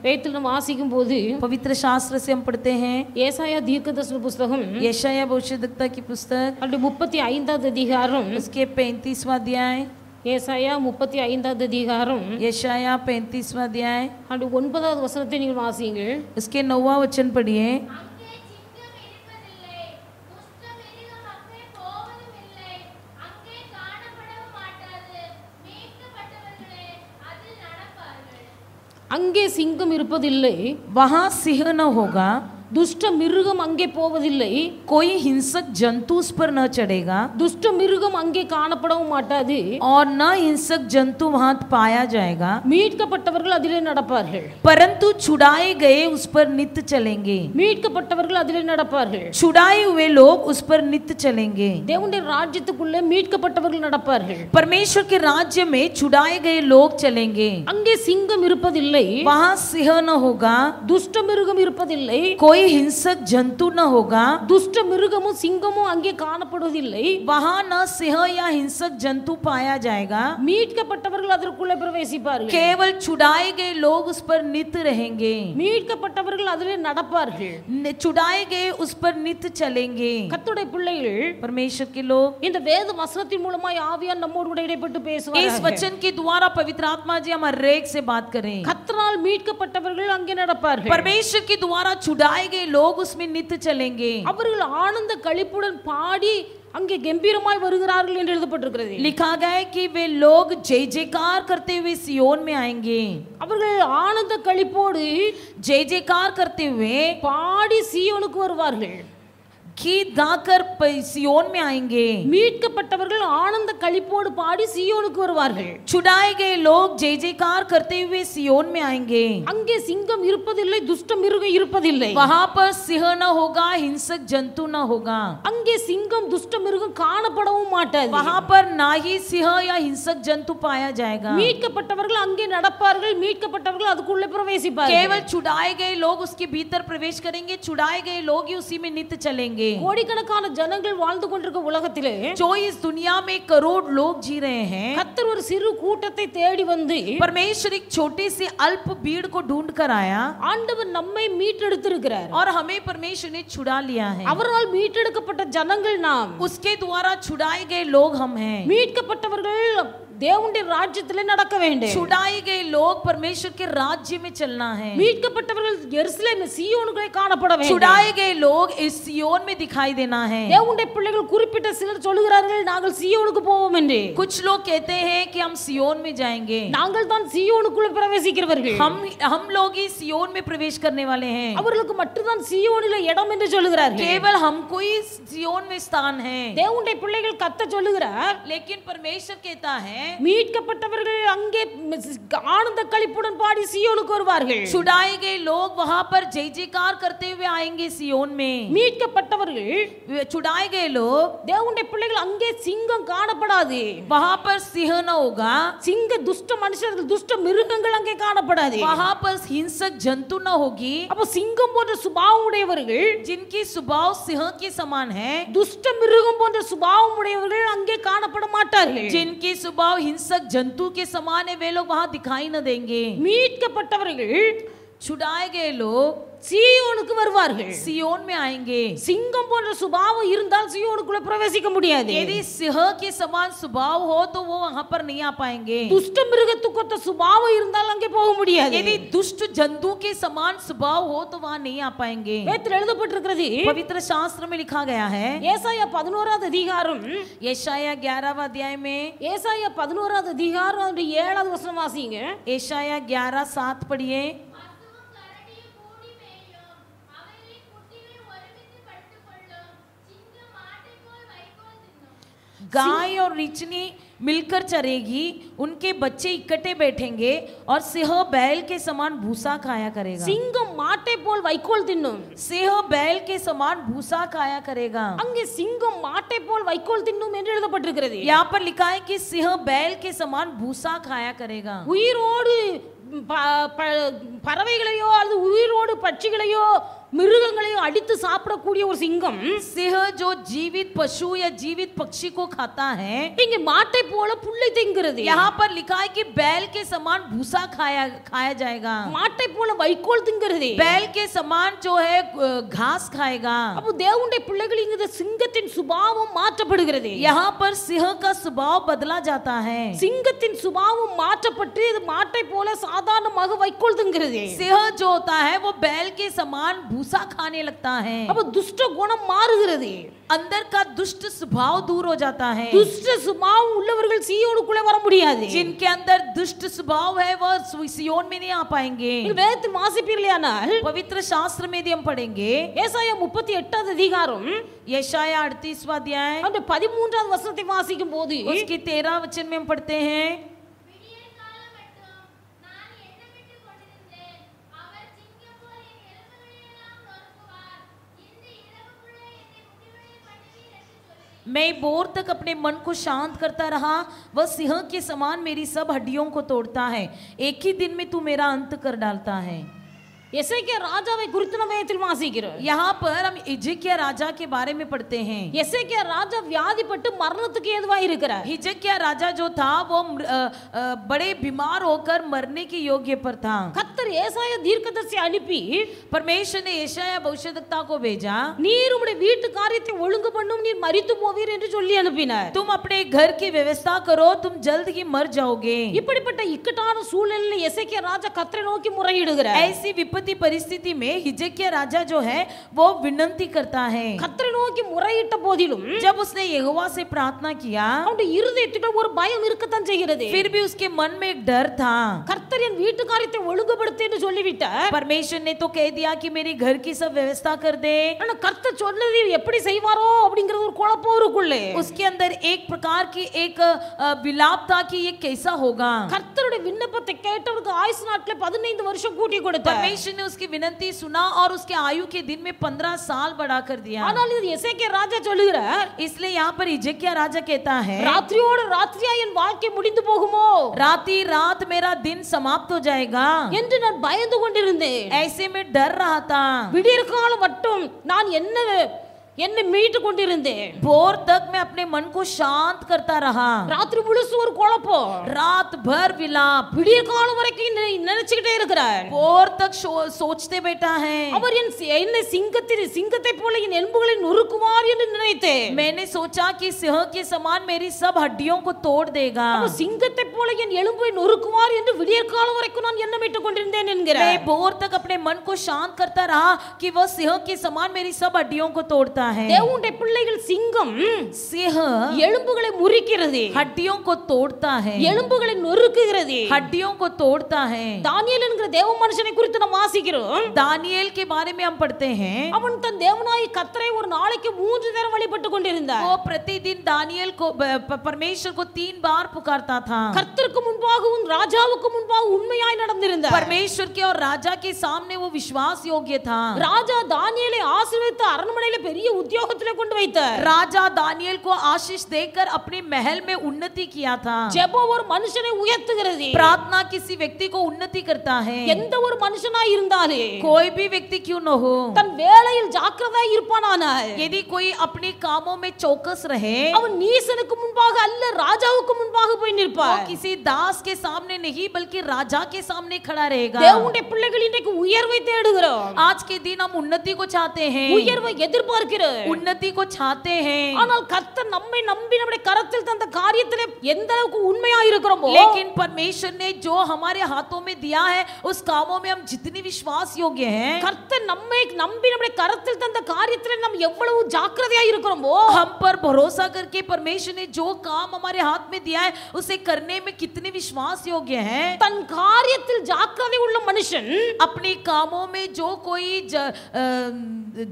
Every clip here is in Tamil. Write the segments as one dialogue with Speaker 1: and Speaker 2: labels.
Speaker 1: வேதத்தில் நாம் வாசிக்கும் போது
Speaker 2: पवित्र शास्त्र से हम पढ़ते हैं
Speaker 1: ஏசாயா தீர்க்கதரிசன புத்தகம்
Speaker 2: यशाया भविष्यद्वक्ता की पुस्तक
Speaker 1: அது 35வது அதிகாரம்
Speaker 2: उसके 35वां अध्याय
Speaker 1: ஏசாயா 35வது அதிகாரம்
Speaker 2: यशाया 35वां अध्याय
Speaker 1: அது 9வது வசனத்தை நீங்கள் வாசியுங்கள்.
Speaker 2: उसके 9वां वचन पढ़िए.
Speaker 1: அங்கே சிங்கம் இருப்பதில்லை,
Speaker 2: वहाँ सिंह न होगा,
Speaker 1: दुष्ट मिरुगम अंगे போவதில்லை,
Speaker 2: कोई हिंसक जंतु उस पर न चढ़ेगा,
Speaker 1: दुष्ट मिरुगम अंगे காணப்படவும் மாட்டாது,
Speaker 2: और न हिंसक जंतु वहाँ पाया जाएगा,
Speaker 1: மீட்கப்பட்டவர்கள் அதிலே நடப்பார்கள்,
Speaker 2: परंतु छुड़ाए गए उस पर नित्य चलेंगे,
Speaker 1: மீட்கப்பட்டவர்கள் அதிலே நடப்பார்கள்,
Speaker 2: छुड़ाए हुए लोग उस पर नित्य चलेंगे.
Speaker 1: தேவனுடைய ராஜ்யத்துக்குள்ளே மீட்கப்பட்டவர்கள் நடப்பார்கள்,
Speaker 2: परमेश्वर के राज्य में छुड़ाए गए लोग चलेंगे.
Speaker 1: அங்கே சிங்கம் இருப்பதில்லை,
Speaker 2: वहाँ सिंह न होगा,
Speaker 1: दुष्ट मिरुगम இருப்பதில்லை,
Speaker 2: कोई हिंसक जंतु न होगा,
Speaker 1: दुष्ट मिरुगமும் சிங்கமும் அங்கே காணப்படுவதில்லை,
Speaker 2: वहाँ न सिंह या हिंसक जंतु पाया जाएगा,
Speaker 1: மீட்கப்பட்டவர்கள் அதற்குள்ளே பிரவேசிப்பார்கள்,
Speaker 2: केवल छुड़ाए गए लोग उस पर नित्य रहेंगे,
Speaker 1: மீட்கப்பட்டவர்கள் அதிலே நடப்பார்கள்,
Speaker 2: छुड़ाए गए उस पर नित्य चलेंगे.
Speaker 1: கர்த்தருடைய பிள்ளைகள்,
Speaker 2: परमेश्वर के लोग
Speaker 1: இந்த வேத வசனத்தின் மூலமாய் ஆவியானவர் நம்மோடு கூட இடைப்பட்டு பேசுவார்.
Speaker 2: इस वचन के द्वारा पवित्र आत्मा जी हम हर एक से बात करें.
Speaker 1: கர்த்தரால் மீட்கப்பட்டவர்கள் அங்கே நடப்பார்கள்,
Speaker 2: परमेश्वर के द्वारा छुड़ाए गए लोग उसमें नित्य चलेंगे.
Speaker 1: அவர்கள் ஆனந்த களிப்புடன் பாடி அங்கே गंभीरமாய் வருகிறார்கள் என்று எழுதப்பட்டிருக்கிறது.
Speaker 2: लिखा गया है कि वे लोग जय जयकार करते हुए सियोन में आएंगे.
Speaker 1: அவர்கள் ஆனந்த களிப்போடு
Speaker 2: जय जयकार करते हुए
Speaker 1: பாடி சீயோனுக்கு வருவார்கள்,
Speaker 2: गीत गाकर सियोन में आएंगे.
Speaker 1: மீட்கப்பட்டவர்கள் ஆனந்த களிப்போடு பாடி சீயோனுக்கு வருவார்கள்,
Speaker 2: छुड़ाए गए लोग जय जयकार करते हुए सियोन में आएंगे.
Speaker 1: அங்கே சிங்கம் இருப்பதில்லை, துஷ்ட மிருகம் இருப்பதில்லை,
Speaker 2: वहां पर सिंह न होगा, हिंसक जंतु न होगा,
Speaker 1: அங்கே சிங்கம் துஷ்ட மிருகம் காணப்படவும் மாட்டாது,
Speaker 2: वहां पर ना ही सिंह या हिंसक जंतु पाया जाएगा.
Speaker 1: மீட்கப்பட்டவர்கள் அங்கே நடப்பார்கள், மீட்கப்பட்டவர்கள் அதுக்குள்ளே பிரவேசிப்பார்கள்,
Speaker 2: केवल छुड़ाए गए लोग उसके भीतर प्रवेश करेंगे, छुड़ाए गए लोग ही उसी में नित्य चलेंगे.
Speaker 1: கோடிக்கணக்கான ஜனங்கள் வாழ்ந்து கொண்டிருக்க உலகத்திலே
Speaker 2: जो इस दुनिया में करोड़ लोग जी रहे हैं,
Speaker 1: கர்த்தர் ஒரு சிறு கூட்டத்தை தேடி வந்து
Speaker 2: परमेश्वर एक छोटे से अल्प भीड़ को ढूंढ कर आया,
Speaker 1: ஆண்டவர் நம்மை மீட்டெடுத்திருக்கிறார்,
Speaker 2: और हमें परमेश्वर ने छुड़ा लिया है.
Speaker 1: அவரால் மீட்டெடுக்கப்பட்ட ஜனங்கள் நாம்,
Speaker 2: उसके द्वारा छुड़ाए गए लोग हम हैं.
Speaker 1: மீட்கப்பட்டவர்கள் தேவனுடைய ராஜ்யத்திலே நடக்க வேண்டும்,
Speaker 2: छुड़ाए गए लोग परमेश्वर के राज्य में चलना है.
Speaker 1: மீட்கப்பட்டவர்கள் எருசலேம் சீயோனுக்குள்ளே காணப்பட வேண்டும்,
Speaker 2: छुड़ाए गए लोग इस सियोन में दिखाई देना है.
Speaker 1: தேவனுடைய பிள்ளைகள் குறிப்பிட்ட சிலர் சொல்கிறார்கள் நாங்கள் சீயோனுக்கு போவோம் என்று,
Speaker 2: कुछ लोग कहते हैं कि हम सियोन में जाएंगे,
Speaker 1: நாங்கள் தான் சீயோனுக்குள்ளே பிரவேசிக்கிறவர்கள்,
Speaker 2: हम लोग ही सियोन में प्रवेश करने वाले हैं,
Speaker 1: அவர்களுக்கு மட்டும்தான் சீயோனிலே இடம் என்று சொல்கிறார்கள்,
Speaker 2: केवल हमको ही सियोन में स्थान है.
Speaker 1: தேவனுடைய பிள்ளைகள் கத்த சொல்லுகிறார்,
Speaker 2: लेकिन परमेश्वर कहता है
Speaker 1: மீட்கப்பட்டவர்கள் அங்கே ஆனந்த களிப்புடன் பாடி சீயோனுக்கு வருவார்கள்,
Speaker 2: छुड़ाए गए लोग वहां पर जय जयकार करते हुए आएंगे सियोन में.
Speaker 1: மீட்கப்பட்டவர்கள்
Speaker 2: छुड़ाए गए लोग,
Speaker 1: தேவனுடைய பிள்ளைகள் அங்கே சிங்கம் காணப்படாது,
Speaker 2: वहां पर सिंह न होगा,
Speaker 1: சிங்க துஷ்ட மனுஷர்கள் துஷ்ட மிருகங்கள் அங்கே காணப்படாது,
Speaker 2: वहां पर हिंसक जंतु न होगी.
Speaker 1: அப்ப சிங்கம் போன்ற சுபாவம் உடையவர்கள்,
Speaker 2: जिनकी स्वभाव सिंह के समान है,
Speaker 1: துஷ்ட மிருகம் போன்ற சுபாவம் உடையவர்கள் அங்கே காணப்பட மாட்டார்கள்,
Speaker 2: जिनकी स्वभाव हिंसक जंतु के समान है, वे लोग वहां दिखाई न देंगे.
Speaker 1: மீட்கப்பட்டவர்கள்
Speaker 2: छुड़ाए गए लोग
Speaker 1: சீயோனுக்கு வருவார்கள்,
Speaker 2: सियोन में आएंगे.
Speaker 1: சிங்கம் போன்ற சுபாவம் இருந்தால் சீயோனுக்குள்ள பிரவேசிக்க முடியாது,
Speaker 2: यदि सिंह के समान स्वभाव हो तो वो वहां पर नहीं आ पाएंगे.
Speaker 1: துஷ்ட மிருகத்துக்கு சுபாவம் இருந்தால் அங்கே போக முடியாது,
Speaker 2: यदि दुष्ट जंतु के समान स्वभाव हो तो वहां नहीं आ पाएंगे.
Speaker 1: வேதத்தில் எழுதப்பட்டிருக்கிறது,
Speaker 2: पवित्र शास्त्र में लिखा गया है,
Speaker 1: ஏசாயா 11வது அதிகாரம்,
Speaker 2: यशाया 11वां अध्याय में,
Speaker 1: ஏசாயா 11வது அதிகாரம் 7வது வசனம் வாசிங்க,
Speaker 2: यशाया 11:7 पढ़िए. गाय और रिचनी मिलकर चरेगी, उनके बच्चे इकट्ठे बैठेंगे, और सिंह बैल के समान भूसा खाया करेगा.
Speaker 1: சிங்கம் மாட்டை போல் வைக்கோல் தின்னும்,
Speaker 2: सिंह बैल के समान भूसा खाया करेगा.
Speaker 1: அங்கே சிங்கம் மாட்டை போல் வைக்கோல் தின்னும் என்று எழுதப்பட்டிருக்கிறது,
Speaker 2: यहाँ पर लिखा है कि सिंह बैल के समान भूसा खाया करेगा.
Speaker 1: உயிரோடு பறவைகளையோ அல்லது உயிரோடு பட்சிகளையோ மிருகங்களையும் அடித்து சாப்பிடக்கூடிய ஒரு சிங்கம்
Speaker 2: सिंह जो जीवित पशु या जीवित पक्षी को खाता है,
Speaker 1: இங்க மாட்டை போல புல்லை திங்கிறது.
Speaker 2: यहाँ पर लिखा है कि बैल के समान भूसा खाया जाएगा,
Speaker 1: மாட்டை போல வைக்கோல் திங்கிறது.
Speaker 2: बैल के समान जो है घास खाएगा।
Speaker 1: அப்போ தேவனுடைய பிள்ளைகள் இங்க சிங்கத்தின் சுபாவம் மாற்றப்படுகிறது.
Speaker 2: यहाँ पर सिंह का स्वभाव बदला जाता है,
Speaker 1: சிங்கத்தின் சுபாவம் மாற்றப்பட்டு இது மாட்டை போல சாதாரணமாக வைக்கோல் திங்கிறது.
Speaker 2: सिंह जो होता है वो बैल के समान भूसा खाने लगता है।
Speaker 1: அப்போ துஷ்ட குணம் மாறுகிறது.
Speaker 2: अंदर का दुष्ट स्वभाव दूर हो जाता है।
Speaker 1: துஷ்ட சுபாவம் உள்ளவர்கள் சீயோனுக்குள்ளே வர முடியாது.
Speaker 2: जिनके अंदर दुष्ट स्वभाव है वो सियोन में नहीं आ पाएंगे।
Speaker 1: வேதத்தில் வாசிப்பீர்களேயானால்
Speaker 2: पवित्र शास्त्र में यदि हम पढ़ेंगे,
Speaker 1: ஏசாயா 38வது அதிகாரம்
Speaker 2: यशाया 38वां अध्याय
Speaker 1: அந்த 13வது வசனத்தை வாசிக்கும் போது
Speaker 2: उसकी 13 वचन में हम पढ़ते हैं, मैं भोर तक अपने मन को शांत करता रहा, वह सिंह के समान मेरी सब हड्डियों को तोड़ता है, एक ही दिन में तू मेरा अंत कर डालता है।
Speaker 1: எசேக்கியா ராஜாவை குறித்து நம்ம வேதத்தில் வாசிக்கிறோம்.
Speaker 2: यहाँ पर हम हिजकिय्याह राजा के बारे में पढ़ते हैं।
Speaker 1: எசேக்கியா ராஜா வியாதிப்பட்டு மரணத்துக்கு ஏதுவா இருக்கிறார்.
Speaker 2: हिजकिय्याह राजा जो था वो बड़े बीमार होकर मरने के योग्य पर था।
Speaker 1: கர்த்தர் ஏசாயா தீர்க்கதரிசி அனுப்பி
Speaker 2: परमेश्वर ने यशायाह भविष्यद्वक्ता को भेजा,
Speaker 1: நீர் உம்முடைய வீட்டு காரியத்தை ஒழுங்கு பண்ணும், நீர் மரித்து போவீர் என்று சொல்லி அனுப்பினார்.
Speaker 2: तुम अपने घर की व्यवस्था करो, तुम जल्द ही मर जाओगे।
Speaker 1: இப்படிப்பட்ட இக்கட்டான சூழ்நிலையில் எசேக்கியா ராஜா கர்த்தரை நோக்கி முறையிடுகிறார்.
Speaker 2: ऐसी विपत्ति परिस्थिति में हिजकिय्याह राजा जो है वो विनती करता है।
Speaker 1: கர்த்தரை நோக்கி முறையிட்ட போதிலும்
Speaker 2: जब उसने यहोवा से प्रार्थना किया,
Speaker 1: அவனுடைய இருதயத்திலே ஒரு பயம் இருக்கத்தான் செய்கிறது.
Speaker 2: फिर भी उसके मन में एक डर था।
Speaker 1: கர்த்தர் என் வீட்டு காரியத்தை ஒழுங்குபடுத்து என்று சொல்லிவிட்டார்.
Speaker 2: परमेश्वर ने तो कह दिया कि मेरी घर की सब व्यवस्था कर दे,
Speaker 1: ஆனா கர்த்தர் சொன்னது எப்படி செய்வாரோ அப்படிங்கிற ஒரு குழப்பம் இருக்குள்ளே.
Speaker 2: उसके अंदर एक प्रकार की एक विलाप था कि ये कैसा होगा।
Speaker 1: கர்த்தருடைய விண்ணப்பத்தை கேட்டவருக்கு ஆயுசு நாட்களே 15 வருஷம் கூட்டி கொடுத்தார்.
Speaker 2: परमेश्वर ने उसकी विनती सुना और उसके आयु के दिन में 15 साल बढ़ा कर दिया।
Speaker 1: ஆனால் இது எசேக்கியா ராஜா சொல்லுகிறார்,
Speaker 2: इसलिए यहाँ पर हिजकिय्याह राजा कहता है,
Speaker 1: ராத்திரியோடு ராத்திரியா என் வாழ்க்கை முடிந்து போகுமோ,
Speaker 2: राती रात मेरा दिन समाप्त हो जाएगा
Speaker 1: என்று நான் பயந்து கொண்டிருந்தேன்.
Speaker 2: ऐसे में डर रहा था।
Speaker 1: விடியற் காலம் மட்டும் நான் என்னை மீட்டு கொண்டிருந்தேன்.
Speaker 2: भोर तक मैं अपने मन को शांत करता रहा,
Speaker 1: ராத்திரி முழுசு ஒரு குழப்பம்,
Speaker 2: रात भर विलाप,
Speaker 1: விடியற் காலம் வரைக்கும் நினைச்சுக்கிட்டே இருக்கிறார்.
Speaker 2: भोर तक सोचते बैठा है।
Speaker 1: அவர் என்னை சிங்கத்தை போல என் எலும்புகளை நொறுக்குவார் என்று நினைத்தேன்.
Speaker 2: मैंने सोचा कि सिंह के समान मेरी सब हड्डियों को तोड़ देगा।
Speaker 1: சிங்கத்தை போல என் எலும்பை நொறுக்குவார் என்று விடியற் காலம் வரைக்கும் நான் எண்ணமிட்டுக் கொண்டிருந்தேன் என்கிறார்.
Speaker 2: मैं भोर तक अपने मन को शांत करता रहा कि वह सिंह के समान मेरी सब हड्डियों को तोड़ता है।
Speaker 1: தேவனுடைய பிள்ளைகள் சிங்கம்
Speaker 2: सिंह
Speaker 1: எலும்புகளை முறிக்கிறது,
Speaker 2: हड्डियों को तोड़ता है,
Speaker 1: எலும்புகளை நொறுக்குகிறது.
Speaker 2: हड्डियों को तोड़ता है।
Speaker 1: தானியேல் என்கிற தேவ மனுஷனை குறித்து நாம் வாசிக்கிறோம்.
Speaker 2: दानियेल के बारे में हम पढ़ते हैं,
Speaker 1: அவன் தன் தேவனாய் கர்த்தரை ஒரு நாளைக்கு 3 தடவை வழிபட்டு கொண்டிருந்தார்.
Speaker 2: वो प्रतिदिन दानियेल को परमेश्वर को 3 बार पुकारता था।
Speaker 1: கர்த்தருக்கு முன்பாகவும் ராஜாவுக்கு முன்பாகவும் உண்மையாய் நடந்திருந்தார்.
Speaker 2: परमेश्वर के और राजा के सामने वो विश्वास योग्य था।
Speaker 1: ராஜா தானியேலை ஆசீர்வதித்து அரண்மனையில பெரிய உத்தியோகத்திலே கொண்டு வைத்தார்.
Speaker 2: राजा दानियेल को आशीष देकर अपने महल में उन्नति किया था।
Speaker 1: ஜெபம் ஒரு மனுஷனை உயர்த்துகிறது.
Speaker 2: प्रार्थना किसी व्यक्ति को उन्नति करता है।
Speaker 1: எந்த ஒரு மனுஷனாய் இருந்தாலே
Speaker 2: कोई भी व्यक्ति क्यों न हो,
Speaker 1: தன் வேலையில் ஜாக்கிரதையாய் இருப்பானானால்,
Speaker 2: यदि कोई अपने कामों में चौकस रहे,
Speaker 1: அவன் நீசனுக்கு முன்பாக அல்ல ராஜாவுக்கு முன்பாக போய்
Speaker 2: वो
Speaker 1: நிற்பார்.
Speaker 2: किसी दास के सामने नहीं बल्कि राजा के सामने खड़ा रहेगा।
Speaker 1: தேவனுடைய பிள்ளைகள் இன்றைக்கு உயர்வை தேடுகிறோம்.
Speaker 2: आज के दिन हम उन्नति को चाहते हैं,
Speaker 1: உயர்வை எதிர்பார்க்கிறோம்.
Speaker 2: उन्नति को चाहते हैं,
Speaker 1: ஆனால் கர்த்தர் நம்மை நம்பி நம்முடைய கரத்தில் தந்த காரியத்திலே எந்த அளவுக்கு உண்மையாய் இருக்கிறோமோ,
Speaker 2: लेकिन परमेश्वर ने जो हमारे हाथों में दिया है उस कामों में हम जितनी विश्वास योग्य हैं,
Speaker 1: கர்த்தர் நம்மை நம்பி நம்முடைய கரத்தில் தந்த காரியத்திலே நாம் எவ்வளவு ஜாக்கிரதையாய் இருக்கிறோமோ,
Speaker 2: हम पर भरोसा करके परमेश्वर ने जो काम हमारे हाथ में दिया है उसे करने में कितने विश्वास योग्य हैं।
Speaker 1: தன் காரியத்தில் ஜாக்கிரதை உள்ள மனுஷன்
Speaker 2: अपने कामों में जो कोई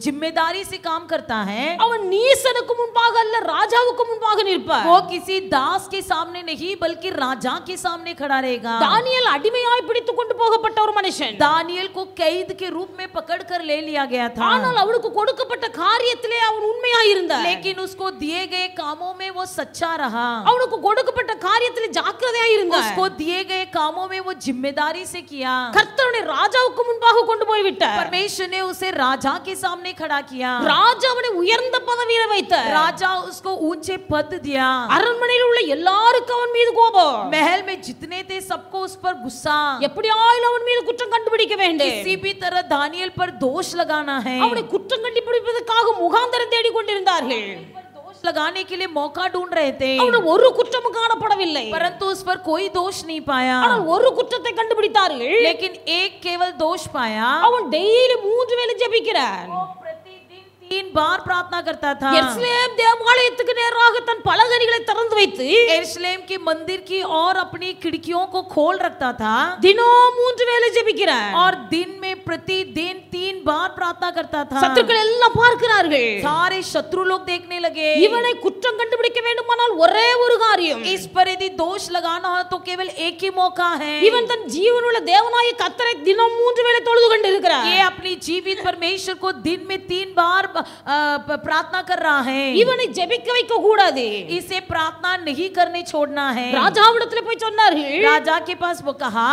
Speaker 2: जिम्मेदारी से काम करता करता है
Speaker 1: அவன் நீசனுக்கு முன்பாக அல்ல ராஜாவுக்கு முன்பாக நிற்பார்.
Speaker 2: वो किसी दास के सामने नहीं बल्कि राजा के सामने खड़ा रहेगा।
Speaker 1: தானியேல் அடிமையாய் பிடித்துக் கொண்டு போகப்பட்ட ஒரு மனுஷன்.
Speaker 2: दानियल को कैद के रूप में पकड़ कर ले लिया गया था,
Speaker 1: ஆனால் அவனுக்கு கொடுக்கப்பட்ட காரியத்திலே அவன் உண்மையாய் இருந்தார்.
Speaker 2: लेकिन उसको दिए गए कामों में वो सच्चा रहा।
Speaker 1: அவனுக்கு கொடுக்கப்பட்ட காரியத்திலே ஜாக்கிரதையாய் இருந்தார்.
Speaker 2: उसको दिए गए कामों में वो जिम्मेदारी से किया।
Speaker 1: கர்த்தருடைய ராஜாவுக்கு முன்பாக கொண்டு போய் விட்டார்.
Speaker 2: परमेश्वर ने उसे राजा के सामने खड़ा किया।
Speaker 1: ராஜா அவனை உயர்ந்த பதவியில வைத்தார்.
Speaker 2: राजा उसको ऊंचे पद दिया।
Speaker 1: அரண்மனையில் உள்ள எல்லாருக்கும் அவன் மீது கோபம்.
Speaker 2: महल में जितने थे सबको उस पर गुस्सा।
Speaker 1: எப்படியாயிலும் அவன் மீது குற்றம் கண்டுபிடிக்க வேண்டும்.
Speaker 2: किसी भी तरह दानियल पर दोष लगाना है।
Speaker 1: அவனை குற்றம் கண்டுபிடிப்பதற்காக முகாந்தரம் தேடிக் கொண்டிருந்தார்கள்.
Speaker 2: दोष लगाने के लिए मौका ढूंढ रहे थे,
Speaker 1: அவன் ஒரு குற்றமும் காணப்படவில்லை.
Speaker 2: परंतु उस पर कोई दोष नहीं पाया।
Speaker 1: ஆனால் ஒரு குற்றத்தை கண்டுபிடித்தார்கள்.
Speaker 2: लेकिन एक केवल दोष पाया।
Speaker 1: அவன் டெய்லி 3 வேளை ஜெபிக்கிறான்.
Speaker 2: वो प्रतिदिन 3 बार प्रार्थना करता था।
Speaker 1: எருசலேம் தேவாலயத்துக்கு நேராக தன் பலகணிகளை திறந்து வைத்து
Speaker 2: यरूशलेम के मंदिर की और अपनी खिड़कियों को खोल रखता था
Speaker 1: தினம் 3 வேளை ஜெபிக்கிறான்.
Speaker 2: और दिन में प्रतिदिन 3 बार प्रार्थना करता था।
Speaker 1: சத்துருக்கள் எல்லாம் பார்க்கிறார்கள்.
Speaker 2: सारे शत्रु लोग देखने लगे।
Speaker 1: இவனை குற்றம் கண்டுபிடிக்க வேண்டுமானால் ஒரே ஒரு காரியம்.
Speaker 2: इस पर यदि दोष लगाना हो तो केवल एक ही मौका है।
Speaker 1: இவன் தன் ஜீவனுள்ள தேவனாய கர்த்தரை தினம் 3 வேளை தொழுது கொண்டிருக்கிறான்.
Speaker 2: ये अपनी जीवित परमेश्वर को दिन में 3 बार प्रार्थना कर रहा है।
Speaker 1: இவனை ஜெபிக்க வைக்க கூடாது.
Speaker 2: इसे प्रार्थना नहीं करने छोड़ना है।
Speaker 1: ராஜாவிடத்தில் போய் சொன்னார்கள்,
Speaker 2: राजा के पास वो कहा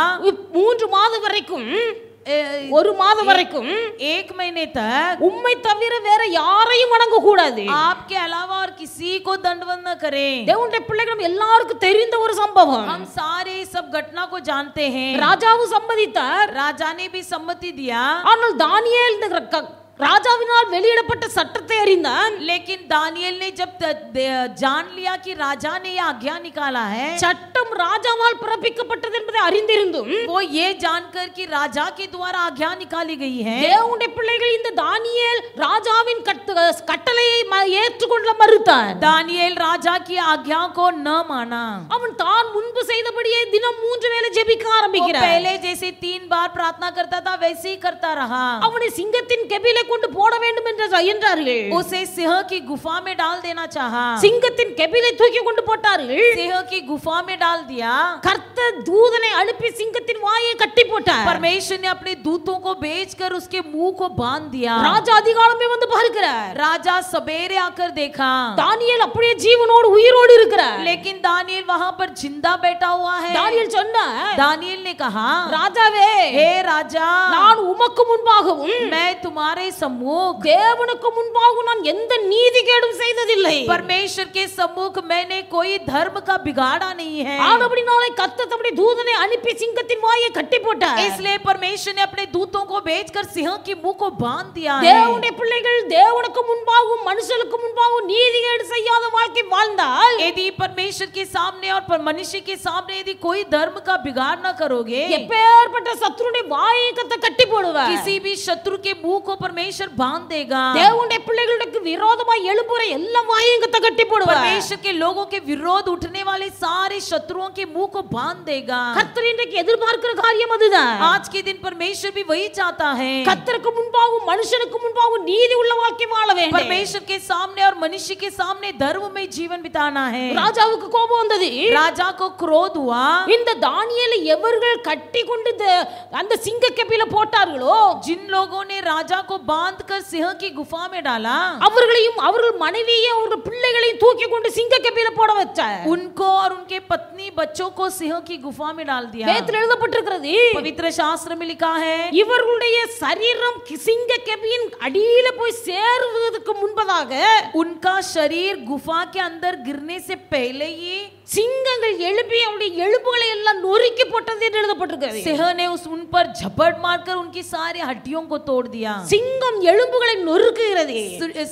Speaker 1: 3 மாதம் வரைக்கும் 1 மாதம் வரைக்கும்
Speaker 2: 1 महीने तक
Speaker 1: உம்மை தவிர வேற யாரையும் வணங்க கூடாது.
Speaker 2: आपके अलावा और किसी को दंडवत न करें।
Speaker 1: தேவனுடைய பிள்ளைகளும் எல்லாருக்கும் தெரிந்த ஒரு சம்பவம்.
Speaker 2: हम सारे सब घटना को जानते हैं।
Speaker 1: ராஜாவும் சம்மதித்தார்.
Speaker 2: राजा ने भी सम्मति दिया।
Speaker 1: ஆனால் தானியேல் இந்த ராஜாவினால் வெளியிடப்பட்ட சட்டத்தை அறிந்தான்.
Speaker 2: लेकिन दानियल ने जब जान लिया कि राजा ने यह आज्ञा निकाला है,
Speaker 1: சட்டம் ராஜாவால் பிறப்பிக்கப்பட்டது என்பதை அறிந்திருந்தும்
Speaker 2: वो ये जानकर कि राजा के द्वारा आज्ञा निकाली गई है,
Speaker 1: தேவனுடைய பிள்ளைகள் இந்த தானியேல் ராஜாவின் கட்டளையை ஏற்றுக்கொள்ள மறுத்தான்.
Speaker 2: दानियल राजा की आज्ञा को न माना।
Speaker 1: அவன் தான் முன்பு செய்தபடியே தினம் 3 வேளை ஜெபிக்க ஆரம்பிக்கிறான்.
Speaker 2: पहले जैसे 3 बार प्रार्थना करता था वैसे ही करता रहा।
Speaker 1: அவனை சிங்கத்தின் கெபிலே கொண்டு போட வேண்டும் என்றார்கள்.
Speaker 2: उसे सिंह की गुफा में डाल देना चाहा।
Speaker 1: சிங்கத்தின் கெபிலை தூக்கி கொண்டு போட்டார்கள்.
Speaker 2: सिंह की गुफा में डाल दिया।
Speaker 1: கர்த்தர் தூதனை அனுப்பி சிங்கத்தின் வாயை கட்டி போட்டார்.
Speaker 2: परमेश्वर ने अपने दूतों को भेजकर उसके मुंह को बांध दिया।
Speaker 1: ராஜா அதிகாலமே வந்து பார்க்கிறார்.
Speaker 2: राजा सवेरे आकर देखा
Speaker 1: தானியேல் அப்படியே ஜீவனோடு உயிரோடு இருக்கிறார்.
Speaker 2: लेकिन दानियल वहां पर जिंदा बैठा हुआ है।
Speaker 1: தானியேல் சொன்னார்,
Speaker 2: दानियल ने कहा,
Speaker 1: ராஜாவே,
Speaker 2: हे राजा,
Speaker 1: நான் உமக்கு முன்பாகவும்
Speaker 2: मैं तुम्हारे सम्मुख
Speaker 1: தேவனுக்கு முன்பாகவும் நான் எந்த நீதிகேடும் செய்ததில்லை.
Speaker 2: परमेश्वर के सम्मुख मैंने कोई धर्म का बिगाड़ा नहीं है।
Speaker 1: ஆனபடினாலே கர்த்தர் தம்முடைய தூதனை அனுப்பி சிங்கத்தின் வாயை கட்டி போட்டார்.
Speaker 2: इसलिए परमेश्वर ने अपने दूतों को भेजकर सिंह के मुंह को बांध दिया है।
Speaker 1: தேவனுடைய பிள்ளைகள் தேவனுக்கு முன்பாகவும் மனுஷனுக்கு முன்பாகவும் நீதிகேடு செய்யாத வாழ்க்கை வாழ்ந்தால்,
Speaker 2: यदि परमेश्वर के सामने और मनुष्य के सामने यदि कोई धर्म का बिगाड़ न करोगे,
Speaker 1: எப்பேற்பட்ட சத்துருடைய வாயை கர்த்தர் கட்டி போடுவார்.
Speaker 2: किसी भी शत्रु के मुंह को परमेश्वर बांध देगा।
Speaker 1: தேவனுடைய பிள்ளைகளுக்கு விரோதமாய் எழும்புற எல்லா வாயையும் கர்த்தர் கட்டி போடுவார்.
Speaker 2: परमेश्वर के लोगों के विरोध उठने वाले सारे शत्रुओं के मुंह को बांध देगा।
Speaker 1: கர்த்தர் இன்றைக்கு எதிர்பார்க்கிற காரியம் அதுதான்.
Speaker 2: आज के दिन परमेश्वर भी वही चाहता है।
Speaker 1: கர்த்தருக்கு முன்பாகவும் மனுஷனுக்கு முன்பாகவும் நீதி உள்ள வாழ்க்கை வாழ வேண்டும்.
Speaker 2: परमेश्वर के सामने और मनुष्य के सामने धर्म में जीवन बिताना है।
Speaker 1: ராஜாவுக்கு கோபம் வந்தது.
Speaker 2: राजा को क्रोध हुआ।
Speaker 1: இந்த தானியேலை எவர்கள் கட்டி கொண்டு அந்த சிங்க கெபில போட்டார்களோ,
Speaker 2: जिन लोगों ने राजा को बांधकर सिंह की गुफा में डाला,
Speaker 1: அவர்களையும் அவர்கள் மனைவியையும் அவர்கள் பிள்ளைகளையும் தூக்கி கொண்டு சிங்க கெபில போட வச்சார்.
Speaker 2: उनको और उनके पत्नी बच्चों को सिंह की गुफा में डाल दिया।
Speaker 1: வேதத்தில் எழுதப்பட்டிருக்கிறது,
Speaker 2: पवित्र शास्त्र में लिखा है,
Speaker 1: இவர்களுடைய சரீரம் சிங்க கெபியின் அடியில போய் சேருவதற்கு முன்பதாக
Speaker 2: उनका शरीर गुफा के अंदर गिरने से पहले ही
Speaker 1: சிங்கங்கள் எழுப்பி அவருடைய எலும்புகளை எல்லாம் நொறுக்கி போட்டது என்று எழுதப்பட்டிருக்கிறது.
Speaker 2: सिंह ने उन पर झपट मारकर उनकी सारी हड्डियों को तोड़ दिया।
Speaker 1: சிங்கம் எலும்புகளை நொறுக்குகிறது.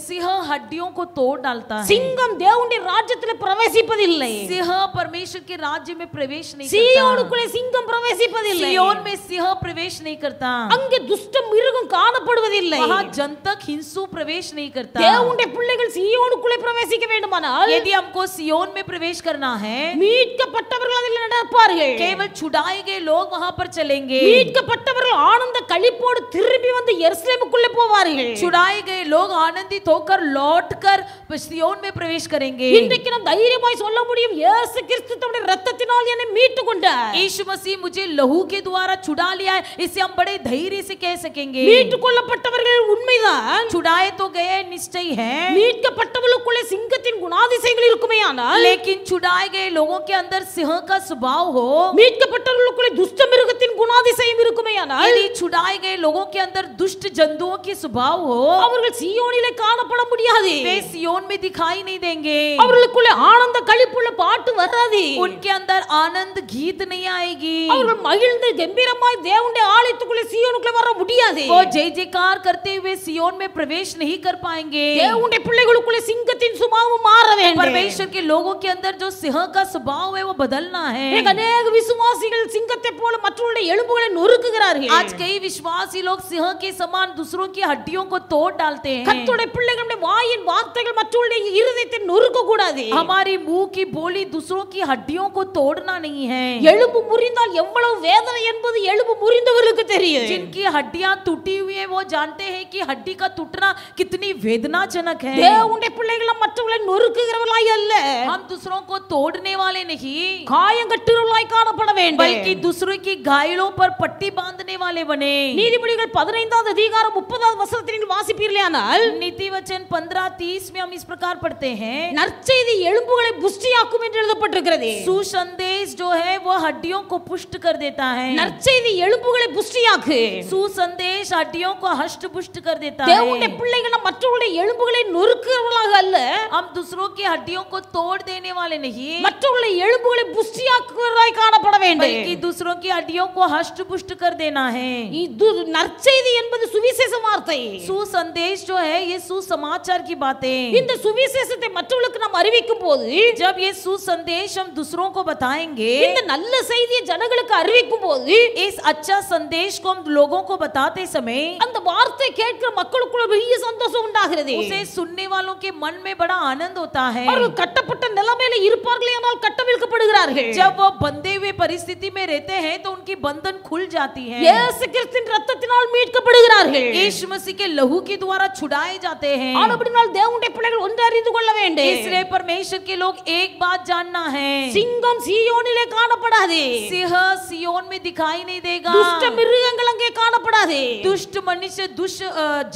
Speaker 2: सिंह हड्डियों को तोड़ डालता है।
Speaker 1: சிங்கம் தேவனுடைய ராஜ்யத்தில் பிரவேசிப்பதில்லை.
Speaker 2: सिंह परमेश्वर के राज्य में प्रवेश नहीं करता।
Speaker 1: சீயோனுக்குள்ளே சிங்கம் பிரவேசிப்பதில்லை.
Speaker 2: सिय्योन में सिंह प्रवेश नहीं करता।
Speaker 1: அங்கே துஷ்ட மிருகம் காணப்படுவதில்லை.
Speaker 2: वहां जंतक हिंसू प्रवेश नहीं करता।
Speaker 1: தேவனுடைய பிள்ளைகள் சீயோனுக்குள்ளே பிரவேசிக்க வேண்டுமானால்,
Speaker 2: यदि हमको सिय्योन में प्रवेश करना है,
Speaker 1: மீட்கப்பட்டவர்கள் அதில் நடப்பார்கள்.
Speaker 2: केवल छुड़ाए गए लोग वहां पर चलेंगे।
Speaker 1: மீட்கப்பட்டவர்கள் ஆனந்த களிப்போடு திரும்பி வந்து எருசலேமுக்குள்ளே போவார்கள்.
Speaker 2: छुड़ाए गए लोग आनंदित होकर लौटकर सिय्योन में प्रवेश करेंगे।
Speaker 1: இன்றைக்கு நாம் தைரியமாய் சொல்ல முடியும், இயேசு கிறிஸ்து தம்முடைய இரத்தத்தினால் என்னை மீட்டு கொண்டார்.
Speaker 2: यीशु मसीह मुझे लहू के द्वारा छुड़ा लिया है, इसे हम बड़े धैर्य से कह सकेंगे।
Speaker 1: மீட்டு கொள்ளப்பட்டவர்கள் உண்மைதான்,
Speaker 2: छुड़ाए तो गए निश्चय है,
Speaker 1: மீட்கப்பட்டவர்களுக்குள்ளே சிங்கத்தின் குணாதிசயங்கள் இருக்குமேயானால்,
Speaker 2: लेकिन छुड़ाए गए लोगों के अंदर सिंह का स्वभाव हो,
Speaker 1: மீட்கப்பட்டவர்களுக்குள்ளே துஷ்ட மிருகத்தின் குணாதிசயம் இருக்குமேயானால்,
Speaker 2: यदि छुड़ाए गए लोगों के अंदर दुष्ट जंतुओं की स्वभाव हो,
Speaker 1: அவர்கள் சீயோனிலே காணப்பட முடியாது.
Speaker 2: वे सिय्योन में दिखाई नहीं देंगे,
Speaker 1: அவர்களுக்குள்ளே ஆனந்த களிப்புள்ள பாட்டு வராது.
Speaker 2: उनके अंदर आनंद गीत नहीं आएगी,
Speaker 1: அவர்கள் மகிழ்ந்து கம்பீரமாய் தேவனுடைய ஆலயத்துக்குள்ளே சீயோனுக்குள்ளே வர முடியாது.
Speaker 2: वो जय जयकार करते हुए सिय्योन में प्रवेश नहीं कर पाएंगे।
Speaker 1: தேவனுடைய பிள்ளைகளுக்குள்ளே சிங்கத்தின் சுபாவம் மாற வேண்டும்.
Speaker 2: परमेश्वर के लोगों के अंदर जो सिंह का स्वभाव है वो बदलना है।
Speaker 1: अनेक விசுவாசிகள் சிங்கத்தை போல மற்றவருடைய எலும்புகளை நொறுக்குகிறார்கள்.
Speaker 2: आज कई विश्वासी लोग सिंह के समान दूसरों की हड्डियों को तोड़ डालते हैं।
Speaker 1: கர்த்தருடைய பிள்ளைகளுடைய வாயின் வார்த்தைகள் மற்றவருடைய இருதயத்தை நொறுக்க கூடாது.
Speaker 2: हमारी मुंह की बोली दूसरों की हड्डियों को तोड़ना नहीं है।
Speaker 1: எலும்பு முறிந்தால் எவ்வளவு வேதனை என்பது எலும்பு முறிந்தவர்களுக்கு தெரியும்.
Speaker 2: जिनकी हड्डियां टूटी हुई है वो जानते हैं कि हड्डी का टूटना कितनी वेदनाजनक है।
Speaker 1: தேவனுடைய பிள்ளைகள் மற்றவர்களை நொறுக்குகிறவர்களாய் அல்ல,
Speaker 2: हम दूसरों को तोड़ने वाले नहीं,
Speaker 1: காயங்கட்டுகிறவர்களாய் காணப்பட வேண்டும்.
Speaker 2: बल्कि दूसरों की घायलों पर पट्टी बांधने वाले बने।
Speaker 1: நீதிமொழிகள் 15வது அதிகாரம் 30வது வசனத்தில் நீங்கள் வாசிப்பீர்களானால்,
Speaker 2: नीति वचन 15:30 में हम इस प्रकार पढ़ते हैं,
Speaker 1: நற்செய்தி எலும்புகளை புஷ்டியாக்கும் என்று எழுதப்பட்டிருக்கிறது.
Speaker 2: सुसंदेश जो है वो हड्डियों को पुष्ट कर देता है।
Speaker 1: நற்செய்தி எலும்புகளை புஷ்டியாக்கு,
Speaker 2: सुसंदेश हड्डियों को हष्ट पुष्ट कर देता है।
Speaker 1: தேவனுடைய பிள்ளைகள் மற்றவருடைய எலும்புகளை நொறுக்குகிறவர்களாக அல்ல,
Speaker 2: हम दूसरों की हड्डियों को तोड़ देने वाले नहीं,
Speaker 1: மற்றவருடைய எலும்புகளை புஷ்டியாக்குகிறவர்களாய் காணப்பட வேண்டும்.
Speaker 2: बल्कि दूसरों की हड्डियों को हष्ट पुष्ट कर देना है।
Speaker 1: இது நற்செய்தி என்பது சுவிசேஷ வார்த்தை.
Speaker 2: सुसंदेश जो है ये सुसमाचार की बातें।
Speaker 1: இந்த சுவிசேஷத்தை மற்றவர்களுக்கு நாம் அறிவிக்கும் போது,
Speaker 2: जब ये सुसंदेश हम दूसरों को बताएंगे,
Speaker 1: இந்த நல்ல செய்தியை ஜனங்களுக்கு அறிவிக்கும் போது,
Speaker 2: इस अच्छा संदेश को हम लोगों को बताते समय
Speaker 1: அந்த வார்த்தை கேட்கிற மக்களுக்குள்ள பெரிய சந்தோஷம் உண்டாகிறது.
Speaker 2: उसे सुनने वालों के मन में बड़ा आनंद होता है।
Speaker 1: அவர்கள் கட்டப்பட்ட நிலைமையில இருப்பார்களேயானால் கட்டவிழ்க்கப்படுகிறார்கள்.
Speaker 2: जब वो बंधे हुए परिस्थिति में रहते हैं तो उनकी बंधन खुल जाती है।
Speaker 1: இயேசு கிறிஸ்துவின் இரத்தத்தினால் மீட்கப்படுகிறார்கள்.
Speaker 2: यीशु मसीह के लहू के द्वारा छुड़ाए जाते हैं।
Speaker 1: ஆனபடியால் தேவனுடைய பிள்ளைகள் ஒன்று அறிந்து கொள்ள வேண்டும்.
Speaker 2: इसलिए परमेश्वर के लोग एक बात जानना है,
Speaker 1: சிங்கம் சீயோனிலே காணப்படாது,
Speaker 2: सिंह सिय्योन में दिखाई नहीं देगा,
Speaker 1: துஷ்ட மிருகங்கள் அங்கே காணப்படாது,
Speaker 2: दुष्ट मनुष्य दुष्ट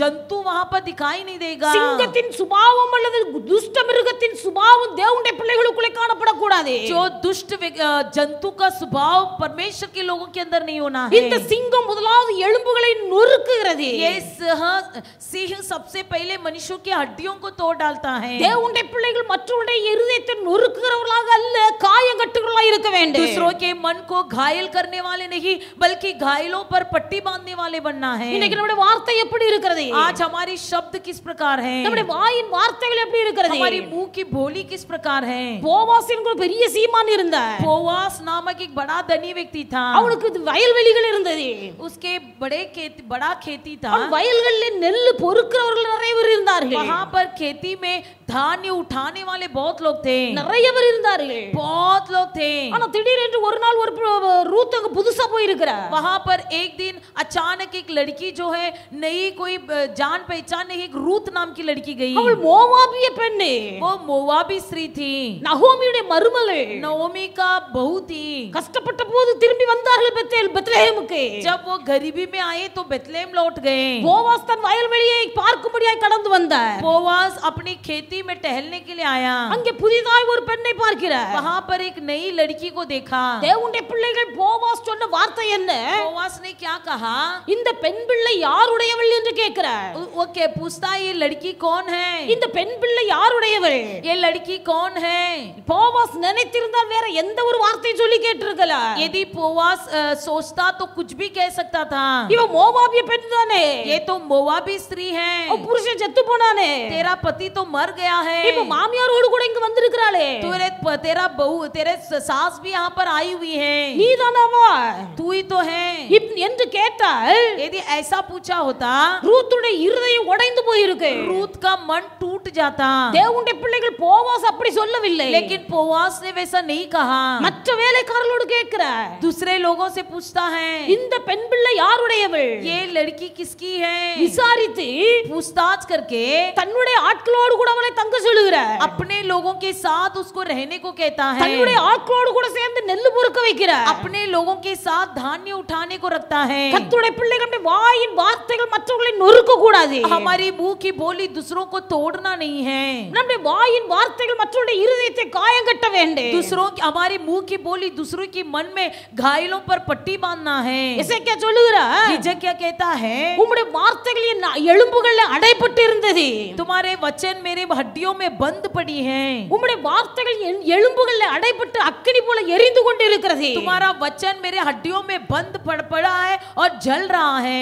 Speaker 2: जंतु वहां पर दिखाई नहीं देगा।
Speaker 1: சிங்கத்தின் சுபாவம் அல்லது துஷ்ட மிருகத்தின் சுபாவம் தேவனுடைய பிள்ளைகளுக்குள்ளே காணப்படக்கூடாது.
Speaker 2: जो दुष्ट जंतु का स्वभाव परमेश्वर के लोगों के अंदर नहीं होना है।
Speaker 1: இந்த சிங்கம் முதலாவது எலும்புகளை நொறுக்குகிறது.
Speaker 2: ये सिंह सबसे पहले मनुष्यों की हड्डियों को तोड़ डालता है।
Speaker 1: தேவனுடைய பிள்ளைகள் மற்றவருடைய இருதயத்தை நொறுக்குகிறவர்களாக அல்ல, காயங்கட்டுகிறவர்களாக இருக்க வேண்டும்.
Speaker 2: दूसरों के मन को घायल करने वाले नहीं, बल्कि घायलों पर पट्टी बांधने वाले बनना है।
Speaker 1: இன்னைக்கு நம்முடைய வார்த்தை எப்படி இருக்கிறது?
Speaker 2: आज हमारी शब्द किस प्रकार है,
Speaker 1: நம்முடைய வாயின் வார்த்தைகள் எப்படி இருக்கிறது?
Speaker 2: हमारी मुंह की बोली किस प्रकार है।
Speaker 1: போவாஸ் என்கிற பெரிய சீமான் இருந்தார்.
Speaker 2: बोवास नामक एक बड़ा धनी व्यक्ति था,
Speaker 1: அவனுக்கு வயல்வெளிகள் இருந்தது.
Speaker 2: उसके बड़ा खेती था।
Speaker 1: அவன் வயல்களில் நெல் பொறுக்கிறவர்கள் நிறைய பேர் இருந்தார்கள்.
Speaker 2: वहां पर खेती में धान्य उठाने वाले बहुत लोग थे,
Speaker 1: நிறைய பேர் இருந்தார்கள்.
Speaker 2: बहुत लोग थे।
Speaker 1: ஆனா திடீரென்று ஒரு நாள் ஒரு ரூத் அங்க புதுசா போய் இருக்கிறார்.
Speaker 2: वहां पर एक दिन अचानक एक लड़की जो है नई कोई जान पहचान नहीं, एक रूत नाम की लड़की गई।
Speaker 1: அவள் மோவாபிய பெண்ணு,
Speaker 2: वो मोवाबी स्त्री थी,
Speaker 1: நகோமியுடைய மருமகள்.
Speaker 2: नओमी का बहू थी।
Speaker 1: கஷ்டப்பட்ட போது திரும்பி வந்தார்கள் பெத்லெஹேமுக்கு.
Speaker 2: जब वो गरीबी में आए तो बेतलेहम लौट गए।
Speaker 1: போவாஸ் தன் வயல்வெளியை பார்க்கும்படியாய் கடந்து வந்தார்.
Speaker 2: बोवास अपनी खेती में टहलने के लिए आया।
Speaker 1: அங்கே புதிதாய் ஒரு பெண்ணை பார்க்கிறார்.
Speaker 2: वहां पर एक नई लड़की को देखा।
Speaker 1: தேவனுடைய பிள்ளைகள் போவாஸ் சொன்ன வார்த்தை என்ன?
Speaker 2: बोवास ने क्या कहा,
Speaker 1: இந்த பெண் பிள்ளை யாருடையவள் என்று கேட்கிறார்.
Speaker 2: वो क्या पूछता, ये लड़की कौन है,
Speaker 1: இந்த பெண் பிள்ளை யாருடையவள்?
Speaker 2: ये लड़की कौन है।
Speaker 1: போவாஸ் நினைத்திருந்தால் வேற எந்த ஒரு வார்த்தையை சொல்லி கேட்டிருக்கலாம்.
Speaker 2: यदि बोवास सोचता तो कुछ भी कह सकता था,
Speaker 1: இவ மோவாபிய பெண் தானே,
Speaker 2: ये तो मोवाबी स्त्री है,
Speaker 1: அவ புருஷன் செத்து போனானே,
Speaker 2: तेरा पति तो मर गया है,
Speaker 1: இப்ப மாமியாரோடு கூட இங்க வந்திருக்கிறாளே,
Speaker 2: तेरा बहू तेरे सास भी यहाँ पर आई हुई है,
Speaker 1: நீதானவா,
Speaker 2: तू ही तो है
Speaker 1: என்று கேட்டால்,
Speaker 2: यदि ऐसा पूछा होता
Speaker 1: ரூத்துடைய இருதயம் உடைந்து போயிருக்கு.
Speaker 2: रूत का मन टूट जाता।
Speaker 1: தேவனுடைய பிள்ளைகள் போவாஸ் அப்படி சொல்லவில்லை.
Speaker 2: लेकिन बोवास ने वैसा नहीं कहा।
Speaker 1: மற்ற வேலைக்காரர்களோடு கேட்கிறார்,
Speaker 2: दूसरे लोगों से पूछता है,
Speaker 1: இந்த பெண் பிள்ளை யாருடையவள்,
Speaker 2: ये लड़की किसकी है।
Speaker 1: விசாரித்து
Speaker 2: पूछताछ करके
Speaker 1: தன்னுடைய ஆட்களோடு கூட அவனை தங்க சொல்லுகிறார்.
Speaker 2: अपने लोगों के साथ उसको रहने को कहता है,
Speaker 1: தன்னுடைய ஆட்களோடு கூட சேர்ந்து நெல்லு பொறுக்க வைக்கிறார்.
Speaker 2: अपने लोगों के साथ धान्य उठाने को रखता है.
Speaker 1: கர்த்தருடைய பிள்ளைகளுடைய வாயின் வார்த்தைகள் மற்றவர்களை நொறுக்க கூடாது.
Speaker 2: हमारी मुंह की बोली दूसरों को तोड़ना नहीं है.
Speaker 1: நம்முடைய வாயின் வார்த்தைகள் மற்றவருடைய இருதயத்தை காயங்கட்ட வேண்டும்.
Speaker 2: दूसरों की हमारे मुंह की बोली दूसरों के मन में घायलों पर पट्टी बांधना है.
Speaker 1: எசேக்கியா சொல்லுகிறார்,
Speaker 2: हिजकिय्याह क्या कहता है,
Speaker 1: உம்முடைய வார்த்தைகள் என் எலும்புகளில் அடைபட்டு இருந்தது.
Speaker 2: तुम्हारे वचन मेरे हड्डियों में बंद पड़ी हैं.
Speaker 1: உம்முடைய வார்த்தைகள் என் எலும்புகளில் அடைபட்டு அக்கினி போல எரிந்து கொண்டிருக்கிறது.
Speaker 2: तुम्हारा वचन मेरे हड्डियों में बंद पड़ा है और जल रहा है.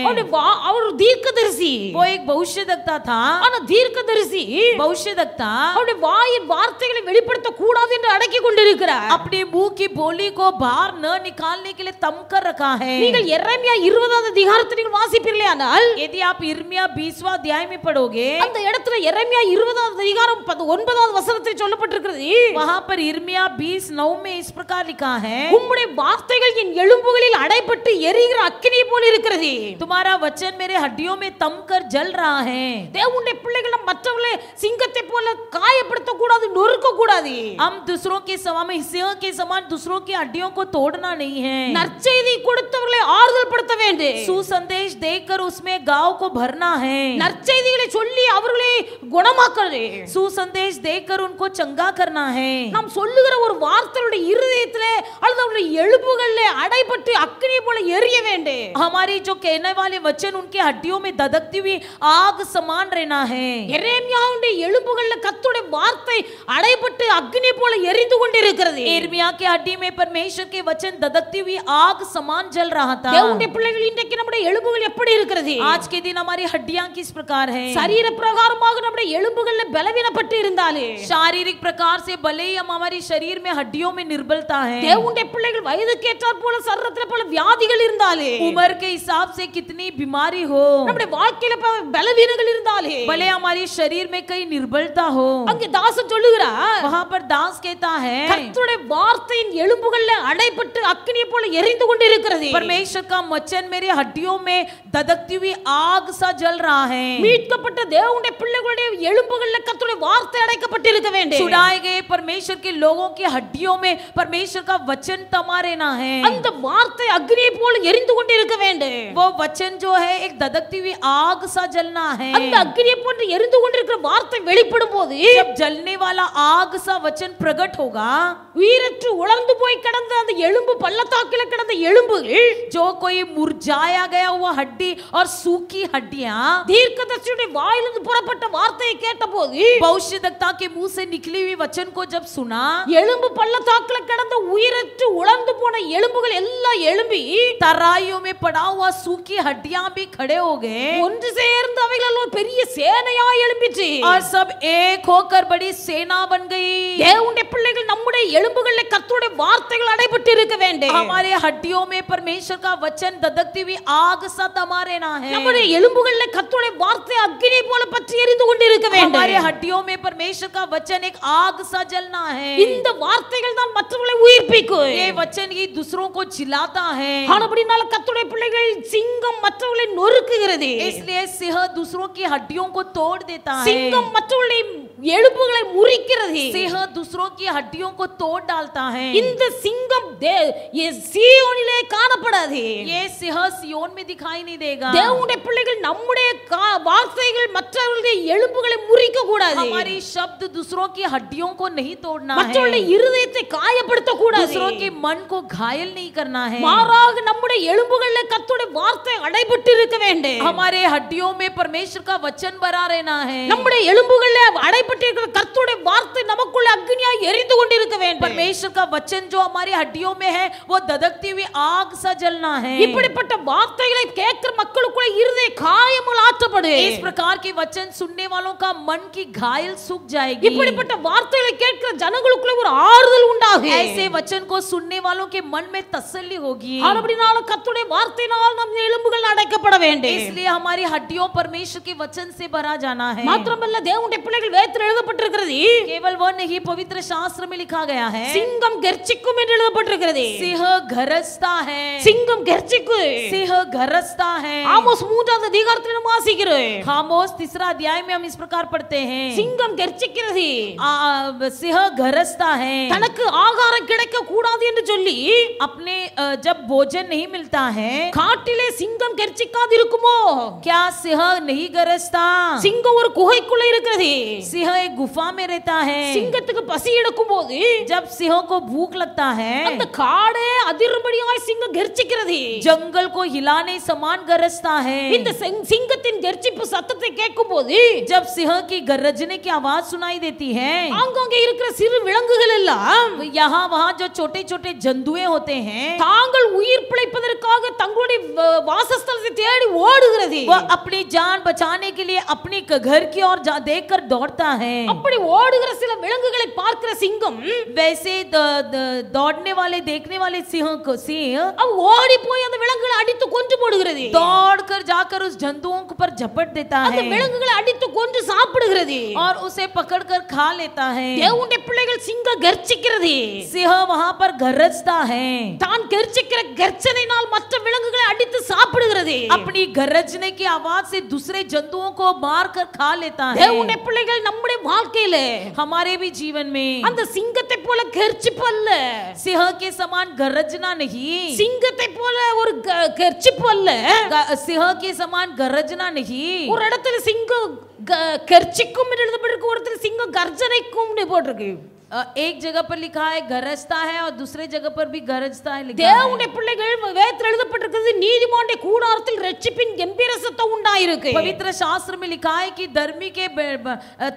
Speaker 1: அவர் தீர்க்கதரிசி.
Speaker 2: वो एक भविष्यद्वक्ता था.
Speaker 1: ஆனா தீர்க்கதரிசி
Speaker 2: भविष्यद्वक्ता
Speaker 1: அவருடைய வாயின் வார்த்தைகளை வெளிப்படுத்த கூடாது என்று அடக்கி கொண்டிருக்கிறார்.
Speaker 2: अपने मुंह की बोली को बाहर न निकालने के लिए तम कर रखा है.
Speaker 1: நீங்கள் எரேமியா 20வது அதிகாரத்தை நீங்கள் வாசிப்பீர்களேயானால்,
Speaker 2: यदि आप यिर्मयाह 20वां अध्याय में पढ़ोगे,
Speaker 1: அந்த இடத்துல எரேமியா 20வது அதிகாரம் 9வது வசனத்தில் சொல்லப்பட்டிருக்கிறது.
Speaker 2: वहां पर यिर्मयाह 20:9 में इस प्रकार लिखा है,
Speaker 1: உம்முடைய வார்த்தைகள் என் எலும்புகளில் அடைபட்டு எரிகிற அக்கினி போல இருக்கிறது.
Speaker 2: तुम्हारा वचन मेरे हड्डियों में तम कर जल रहा है.
Speaker 1: தேவனுடைய பிள்ளைகள் மற்றவர்களை சிங்கத்தை போல காயப்படுத்த கூடாது, நொறுக்க கூடாது.
Speaker 2: हम दूसरों के समान सिंह के समान दूसरों की हड्डियों को तोड़ना नहीं है.
Speaker 1: நற்செய்தி கொடுத்தவர்களை ஆறுதல் படுத்த வேண்டும்.
Speaker 2: सुसंदेश देकर उसमें गांव को भरना है.
Speaker 1: நற்செய்திகளை சொல்லி அவர்களை குணமாக்குறது.
Speaker 2: सुसंदेश देकर उनको चंगा करना है.
Speaker 1: நாம் சொல்லுகிற ஒரு வார்த்தையுடைய இருதயத்திலே அல்லது அவருடைய எலும்புகளிலே அடைபட்டு அக்கினி போல எரிய வேண்டும்.
Speaker 2: हमारी जो कहने वाले वचन उनके हड्डियों में ददकती हुई आग समान रहना है.
Speaker 1: எரேமியாவுடைய எலும்புகளிலே கர்த்தருடைய வார்த்தை அடைபட்டு அக்கினி போல எரிந்து கொண்டிருக்கிறது.
Speaker 2: यिर्मयाह के हड्डी में परमेश्वर के वचन ददकती हुई आग समान जल रहा था.
Speaker 1: தேவனுடைய பிள்ளைகள் இன்றைக்கு நம்முடைய எலும்புகள் எப்படி இருக்கிறது?
Speaker 2: आज के दिन हमारी हड्डियां किस प्रकार हैं?
Speaker 1: சரீர பிரகாரமாக நம்முடைய எலும்புகளிலே பலவீனப்பட்டு இருந்தாலே,
Speaker 2: शारीरिक प्रकार से भले ही हम हमारी शरीर में हड्डियों में निर्बलता है,
Speaker 1: தேவனுடைய பிள்ளைகள் வயதுக்கு ஏற்றாற் போல சரீரத்திலே பல வியாதிகள் இருந்தாலே,
Speaker 2: उम्र के हिसाब से कितनी बीमारी हो,
Speaker 1: நம்முடைய வாழ்க்கையில பலவீனங்கள் இருந்தாலே,
Speaker 2: भले हमारे शरीर में कई निर्बलता हो,
Speaker 1: அங்கே தாசன் சொல்லுகிறார்,
Speaker 2: वहां पर दास कहता है,
Speaker 1: கர்த்தருடைய வார்த்தையின் எலும்புகளிலே அடைபட்டு அக்கினி போல எரிந்து கொண்டிருக்கிறது.
Speaker 2: परमेश्वर का वचन मेरे हड्डियों में ददकती हुई आग सा जल रहा है.
Speaker 1: மீட்கப்பட்ட தேவனுடைய பிள்ளைகளுடைய எலும்புகளிலே கர்த்தருடைய வார்த்தை அடைக்கப்பட்டிருக்க வேண்டும்.
Speaker 2: छुड़ाए गए परमेश्वर के लोगों के हड्डियों में परमेश्वर का वचन तमा रहना है.
Speaker 1: அந்த வார்த்தை அக்னியை போல எரிந்து கொண்டிருக்க வேண்டும்.
Speaker 2: वो वचन जो है एक ददकती हुई आग सा जलना है.
Speaker 1: அந்த அக்னியை போன்று எரிந்து கொண்டிருக்கிற வார்த்தை வெளிப்படும் போது,
Speaker 2: जब जलने वाला आग सा वचन प्रकट होगा,
Speaker 1: உயிரற்று உலர்ந்து போய் கிடந்த அந்த எலும்பு பள்ளத்தாக்கில கிடந்த எலும்புகள்,
Speaker 2: जो कोई मुरझाया गया हुआ हड्डी और सूखी हड्डियां,
Speaker 1: தீர்க்கதரிசியுடைய வாயிலிருந்து புறப்பட்ட வார்த்தையை கேட்டபோது,
Speaker 2: भविष्यद्वक्ता के मुंह से निकली हुई वचन को जब सुना,
Speaker 1: எலும்பு பள்ளத்தாக்கில கிடந்த உயிரற்று உலர்ந்து போன எலும்புகள் எல்லாம் எழும்பி
Speaker 2: तराइयों में पड़ा हुआ सूखी हड्डियां भी खड़े हो गए,
Speaker 1: ஒன்று சேர்ந்து அவைகள் ஒரு பெரிய சேனையா எழும்பிச்சு.
Speaker 2: और सब एक होकर बड़ी सेना बन गई.
Speaker 1: தேவனுடைய பிள்ளைகள் நம்முடைய எலும்புகளிலே கர்த்தருடைய வார்த்தைகள் அடைபட்டு இருக்க வேண்டும்.
Speaker 2: हमारे हड्डियों में परमेश्वर का वचन ददकती हुई आग सा तमा रहना है.
Speaker 1: நம்முடைய எலும்புகளிலே கர்த்தருடைய வார்த்தை அக்கினி போல பற்றி எரிந்து கொண்டிருக்க வேண்டும்.
Speaker 2: हमारे हड्डियों में परमेश्वर का वचन एक आग सा जलना है.
Speaker 1: இந்த வார்த்தைகள் தான் மற்றவர்களை உயிர்ப்பிக்கும்.
Speaker 2: ये वचन ही दूसरों को जिलाता है.
Speaker 1: ஆனபடினால கர்த்தருடைய பிள்ளைகள் சிங்கம் மற்றவர்களை நொறுக்குகிறது.
Speaker 2: इसलिए सिंह दूसरों की हड्डियों को तोड़ देता है.
Speaker 1: சிங்கம் மற்றவர்களை எலும்புகளை முறிக்கிறது.
Speaker 2: सिंह दूसरों की हड्डियों को तोड़ डालता है.
Speaker 1: இந்த சிங்கம் சீயோனிலே காணப்படாது.
Speaker 2: ये सिंह सियोन में दिखाई नहीं देगा.
Speaker 1: தேவனுடைய பிள்ளைகள் நம்முடைய வார்த்தைகள் மற்றவர்களுடைய எலும்புகளை முறிக்க கூடாது.
Speaker 2: हमारी शब्द दूसरों की हड्डियों को नहीं तोड़ना है.
Speaker 1: மற்றவர்களுடைய இருதயத்தை காயப்படுத்த கூடாது.
Speaker 2: दूसरों के मन को घायल नहीं करना है.
Speaker 1: மாறாக நம்முடைய எலும்புகளிலே கர்த்தருடைய வார்த்தை அடைபட்டு இருக்க வேண்டும்.
Speaker 2: हमारे हड्डियों में परमेश्वर का वचन भरा रहना है.
Speaker 1: நம்முடைய எலும்புகளிலே அடைபட்டு இருக்கிற கர்த்தருடைய வார்த்தை நமக்குள்ள அக்னியாய் எரிந்து கொண்டிருக்க வேண்டும்.
Speaker 2: परमेश्वर का वचन जो हमारी हड्डियों में है वो ददकती हुई आग सा जलना है.
Speaker 1: இப்படிப்பட்ட வார்த்தைகளை கேட்கிற மக்களுக்குள்ள இருதய காயங்கள் ஆற்றப்படும்.
Speaker 2: इस प्रकार के वचन सुनने वालों का मन मन की घायल सूख जाएगी।
Speaker 1: இப்படிப்பட்ட வார்த்தைகளை கேட்கிற ஜனங்களுக்குள்ள ஒரு ஆறுதல் உண்டாகும்.
Speaker 2: ऐसे वचन को सुनने वालों के मन में तसल्ली होगी।
Speaker 1: அப்படினால கர்த்தருடைய வார்த்தையினால் நம் எலும்புகள் அடைக்கப்பட வேண்டும்.
Speaker 2: इसलिए हमारी हड्डियों परमेश्वर के वचन से भरा जाना है।
Speaker 1: மாத்திரமல்ல தேவனுடைய பிள்ளைகள் வேதத்தில் எழுதப்பட்டிருக்கிறது,
Speaker 2: केवल वह नहीं, पवित्र शास्त्र में लिखा गया है,
Speaker 1: சிங்கம் கர்ச்சிக்கும் என்று எழுதப்பட்டிருக்கிறது.
Speaker 2: सिंह गरजता है,
Speaker 1: சிங்கம் கர்ச்சிக்கும்.
Speaker 2: सिंह गरजता है।
Speaker 1: ஆமோஸ் 3வது அதிகாரத்தில் நாம் வாசிக்கிறோம்,
Speaker 2: खामोस 3 अध्याय में हम इस प्रकार पढ़ते हैं,
Speaker 1: சிங்கம் கர்ச்சிக்கிறது,
Speaker 2: सिंह गरजता है।
Speaker 1: தனக்கு ஆகாரம் கிடைக்க கூடாது என்று சொல்லி
Speaker 2: अपने जब भोजन नहीं मिलता है,
Speaker 1: காட்டிலே சிங்கம் கர்ச்சிக்காது இருக்குமோ?
Speaker 2: क्या सिंह नहीं गरजता?
Speaker 1: சிங்கம் ஒரு குகைக்குள்ள இருக்கிறது.
Speaker 2: सिंह एक गुफा में रहता है।
Speaker 1: சிங்கத்துக்கு பசி எடுக்கும் போது
Speaker 2: जब सिंह को भूख लगता है,
Speaker 1: அந்த காடே அதிர்ம்படியாய் சிங்கம் கர்ச்சிக்கிறது.
Speaker 2: जंगल को हिलाने समान गरजता है।
Speaker 1: இந்த சிங்கத்தின் கர்ச்சிப்பு சத்தத்தை கேட்கும்போது
Speaker 2: जब सिंह की गरजने की आवाज सुनाई देती है,
Speaker 1: ஆங்காங்கே இருக்கிற சிறு விலங்குகள் எல்லாம்
Speaker 2: यहाँ वहाँ जो छोटे छोटे जंतुए होते हैं,
Speaker 1: தாங்கள் உயிர் பிழைப்பதற்காக தங்களுடைய வாசஸ்தலத்தை தேடி ஓடுகிறது.
Speaker 2: वो अपनी जान बचाने के लिए अपने घर की ओर देखकर दौड़ता है।
Speaker 1: அப்படி ஓடுகிற சில விலங்குகளை பார்க்கிற சிங்கம்
Speaker 2: वैसे दौड़ने वाले देखने वाले सिंह
Speaker 1: அவ ஓடி போய் அந்த விலங்குகளை அடித்து கொன்று போடுகிறது.
Speaker 2: दौड़कर जाकर उस जंतुओं पर झपट देता
Speaker 1: அந்த
Speaker 2: है
Speaker 1: விலங்குகளை அடித்து கொன்று சாப்பிடுகிறது.
Speaker 2: और उसे पकड़कर खा लेता है।
Speaker 1: தேவனுடைய பிள்ளைகள் சிங்கம் கர்ச்சிக்கிறது.
Speaker 2: सिंह वहां पर गरजता है,
Speaker 1: தான் கர்ச்சிக்கிற கர்ச்சனையினால் மற்ற விலங்குகளை அடித்து சாப்பிடுகிறது.
Speaker 2: अपनी गरजने की आवाज से दूसरे जंतुओं को मारकर खा लेता है।
Speaker 1: தேவனுடைய பிள்ளைகள் நம்முடைய வாழ்க்கையில
Speaker 2: हमारे भी जीवन में
Speaker 1: அந்த சிங்கத்தை போல கர்ச்சிப்பு அல்ல,
Speaker 2: सिंह के समान गरजना नहीं,
Speaker 1: சிங்கத்தை போல ஒரு கர்ச்சிப்பு அல்ல,
Speaker 2: सिंह के समान गरजना नहीं।
Speaker 1: ஒரு இடத்துல சிங்கம் கர்ச்சிக்கும் என்று எழுதப்பட்டிருக்கு, ஒரு இடத்துல சிங்கம் கர்ஜனைக்கும் போட்டிருக்கு.
Speaker 2: एक जगह पर लिखा है गरजता है और दूसरे जगह पर भी गरजता है लिखा है।
Speaker 1: தேவனுடைய பிள்ளைகள் வேதத்தில் எழுதப்பட்டிருக்கிறது, நீதிமானுடைய கூடாரத்தில் இரட்சிப்பின் கம்பீர சத்தம் உண்டாயிருக்கு.
Speaker 2: पवित्र शास्त्र में लिखा है कि धर्मी के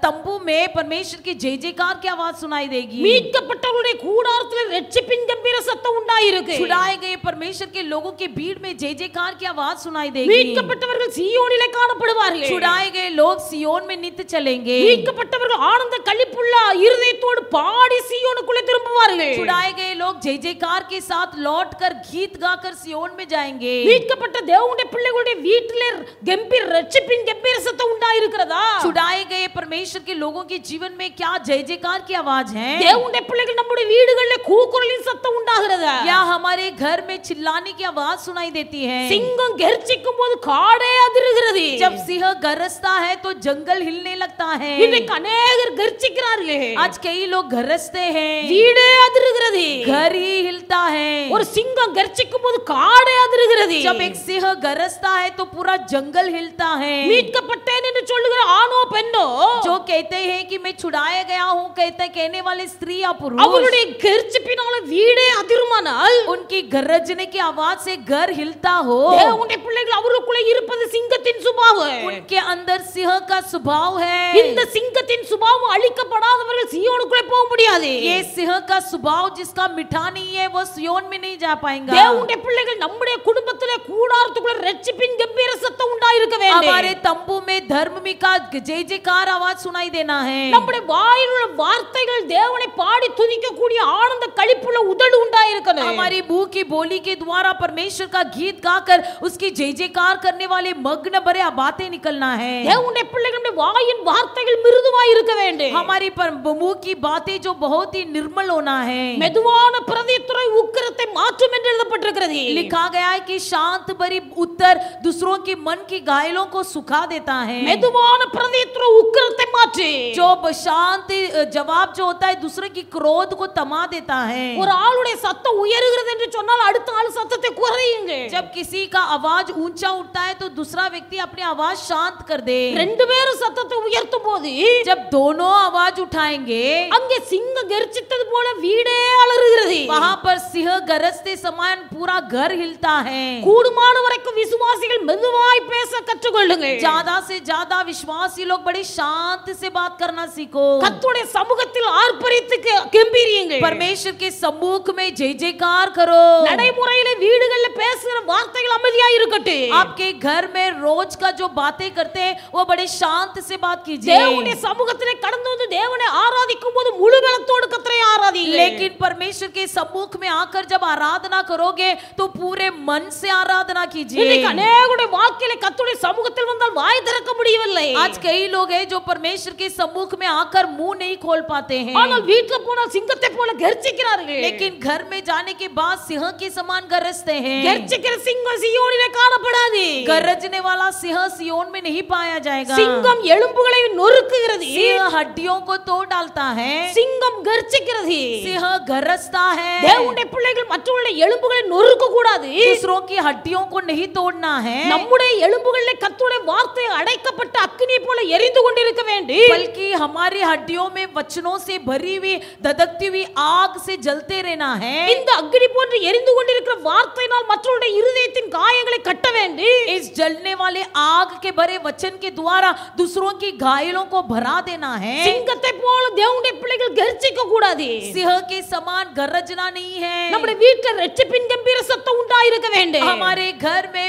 Speaker 2: तंबू में परमेश्वर की जय जयकार की आवाज सुनाई देगी।
Speaker 1: மீட்கப்பட்டவருடைய கூடாரத்தில் இரட்சிப்பின் கம்பீர சத்தம் உண்டாயிருக்கு.
Speaker 2: छुड़ाए गए परमेश्वर के लोगों के भीड़ में जय जयकार की आवाज सुनाई देगी।
Speaker 1: மீட்கப்பட்டவர்கள் சீயோனிலே காணப்படுவார்கள்.
Speaker 2: छुड़ाए गए लोग सियोन में नित्य चलेंगे।
Speaker 1: மீட்கப்பட்டவர்கள் ஆனந்த களிப்புள்ள இருதயத்தோடு பாடி சியோனுக்குள்ளே திரும்புவார்கள்.
Speaker 2: छुड़ाए गए लोग जय जयकार के साथ लौटकर गीत गाकर सियोन में जाएंगे।
Speaker 1: மீட்கப்பட்ட தேவனுடைய பிள்ளைகளுடைய வீட்டிலே கம்பீர இரட்சிப்பின் கம்பீர சத்தம் உண்டாயிருக்கிறதா?
Speaker 2: छुड़ाए गए परमेश्वर के लोगों के जीवन में क्या जय जयकार की आवाज है?
Speaker 1: தேவனுடைய பிள்ளைகள் நம்முடைய வீடுகளிலே கூக்குரலின் சத்தம் உண்டாகிறதா?
Speaker 2: या हमारे घर में चिल्लाने की आवाज सुनाई देती है?
Speaker 1: சிங்கம் கர்ச்சிக்கும் போது காடே அதிருகிறது.
Speaker 2: जब सिंह गरजता है तो जंगल हिलने लगता है।
Speaker 1: இன்னைக்கு अनेகர் கர்ச்சிக்கிறார்கள்.
Speaker 2: आज कई लोग गरजते हैं,
Speaker 1: வீடே அதிருகிறது.
Speaker 2: घर ही हिलता है।
Speaker 1: ஒரு சிங்கம் கர்ச்சிக்கும் போது காடே அதிருகிறது.
Speaker 2: जब एक सिंह गरजता है तो पूरा जंगल हिलता है।
Speaker 1: மீட்கப்பட்டேன் என்று சொல்லுகிற ஆணோ பெண்ணோ
Speaker 2: जो कहते हैं कि मैं छुड़ाया गया हूँ, कहने वाले स्त्री या पुरुष,
Speaker 1: அவருடைய கர்ச்சிப்பினால வீடே அதிருமானால்
Speaker 2: उनकी गरजने की आवाज से घर हिलता हो,
Speaker 1: தேவனுடைய பிள்ளைகள் அவருக்குள்ளே இருப்பது சிங்கத்தின் சுபாவம்.
Speaker 2: उनके अंदर सिंह का स्वभाव है।
Speaker 1: இந்த சிங்கத்தின் சுபாவம் அழிக்கப்படாதவர்கள் சீயோனுக்குள்ளே போக முடியாது.
Speaker 2: ये सिंह का स्वभाव जिसका मिठा नहीं है वो सियोन में नहीं जा पाएगा।
Speaker 1: தேவனுடைய பிள்ளைகள் நம்முடைய குடும்பத்திலே கூடாரத்துக்குள்ள இரட்சிப்பின் கம்பீர சத்தம் உண்டாயிருக்க வேண்டும்.
Speaker 2: हमारे तंबू में धर्म का जय जयकार आवाज सुनाई देना है।
Speaker 1: நம்முடைய வாயில் உள்ள வார்த்தைகள் தேவனை பாடி துதிக்க கூடிய ஆனந்த களிப்புள்ள உதடு உண்டாயிருக்கணும்.
Speaker 2: हमारी मुंह की बोली के द्वारा परमेश्वर का गीत गाकर उसकी जय जयकार करने वाले मग्न भरे बातें निकलना है।
Speaker 1: தேவனுடைய பிள்ளைகளுடைய வாயின் வார்த்தைகள் மிருதுவாய் இருக்க வேண்டும்.
Speaker 2: हमारी मुंह की बातें जो बहुत ही निर्मल होना है।
Speaker 1: மெதுவான பிரதித்துறை உக்கிரத்தை மாற்றும் என்று எழுதப்பட்டிருக்கிறது.
Speaker 2: लिखा गया है कि शांत भरी उत्तर दूसरों के मन की घायलों को सुखा देता है।
Speaker 1: மெதுவான பிரதித்துறை உக்கிரத்தை மாற்றி
Speaker 2: जो शांत जवाब जो होता है दूसरे की क्रोध को तमा देता है।
Speaker 1: ஒரு ஆளுடைய சத்தம் உயருகிறது என்று சொன்னால் அடுத்த ஆள் சத்தத்தை குறையுங்க.
Speaker 2: जब किसी का आवाज ऊंचा उठता है तो दूसरा व्यक्ति अपनी आवाज शांत कर दे।
Speaker 1: ரெண்டு பேரும் சத்தத்தை உயர்த்தும் போது
Speaker 2: जब दोनों आवाज उठाएंगे
Speaker 1: அங்கே சிங்கம் கர்ச்சித்தது போல வீடே அலறுகிறது.
Speaker 2: वहां पर सिंह गरजते समान पूरा घर हिलता है।
Speaker 1: கூடுமான வரைக்கும் விசுவாசிகள் மெதுவாய் பேச கற்றுக்கொள்ளுங்கள்.
Speaker 2: ज्यादा से ज्यादा विश्वासी लोग बड़े शांत से बात करना सीखो।
Speaker 1: கர்த்தருடைய சமூகத்தில் ஆர்ப்பரித்து கம்பீரியுங்கள்.
Speaker 2: परमेश्वर के सम्मुख में जय जयकार करो।
Speaker 1: நடைமுறையில வீடுகள்ல பேசுகிற வார்த்தைகள் அமைதியா இருக்கட்டும்.
Speaker 2: आपके घर में रोज का जो बातें करते हैं वो बड़े शांत से बात कीजिए।
Speaker 1: தேவனுடைய சமூகத்திலே கடந்து வந்து தேவனை ஆராதிக்கும் போது முழு பலத்தோடு கர்த்தரை ஆராதியுங்கள்.
Speaker 2: लेकिन परमेश्वर के सम्मुख में आकर जब आराधना करोगे तो पूरे मन से आराधना कीजिए.
Speaker 1: இன்னைக்கு अनेகருடைய வாழ்க்கையிலே கர்த்தருடைய சமூகத்தில் வந்தால் வாய் திறக்க முடியவில்லை.
Speaker 2: आज कई लोग हैं जो परमेश्वर के सम्मुख में आकर मुंह नहीं खोल पाते हैं.
Speaker 1: ஆனால் வீட்ல போனா சிங்கத்தை போல கர்ஜிக்கிறார்கள்.
Speaker 2: लेकिन घर में जाने के बाद सिंह के समान गरजते हैं.
Speaker 1: கர்ஜிக்கிற சிங்கம் சீயோனிலே காணப்படாது.
Speaker 2: गरजने वाला सिंह सिय्योन में नहीं पाया जाएगा.
Speaker 1: சிங்கம் எலும்புகளை நொறுக்குகிறது.
Speaker 2: सिंह हड्डियों को तोड़ डालता है.
Speaker 1: சிங்கம் கர்ஜிக்கிறது.
Speaker 2: सिंह गरजता है.
Speaker 1: தேவனுடைய பிள்ளைகள் மற்றவர்களுடைய எலும்புகளை நொறுக்க கூடாது.
Speaker 2: दूसरों की हड्डियों को नहीं तोड़ना है.
Speaker 1: நம்முடைய எலும்புகளிலே கர்த்தருடைய வார்த்தை அடைக்கப்பட்ட அக்கினி போல எரிந்து கொண்டிருக்க வேண்டும்.
Speaker 2: बल्कि हमारी हड्डियों में वचनों से भरी हुई धधकती हुई आग से जलते रहना है.
Speaker 1: இந்த அக்கினி போன்று எரிந்து கொண்டிருக்கிற வார்த்தையினால் மற்றவருடைய இருதயத்தின் காயங்களை கட்ட வேண்டும்.
Speaker 2: इस जलने वाले आग के भरे वचन के द्वारा दूसरों की घायलों को भरा देना है.
Speaker 1: சிங்கத்தை போல தேவனுடைய பிள்ளைகள் கர்ஜிக்க கூடாது.
Speaker 2: सिंह के समान गरजना नहीं है.
Speaker 1: நம்முடைய வீட்டில் ரட்சிப்பின் கம்பீர சத்தம் உண்டாயிருக்க வேண்டும்.
Speaker 2: हमारे घर में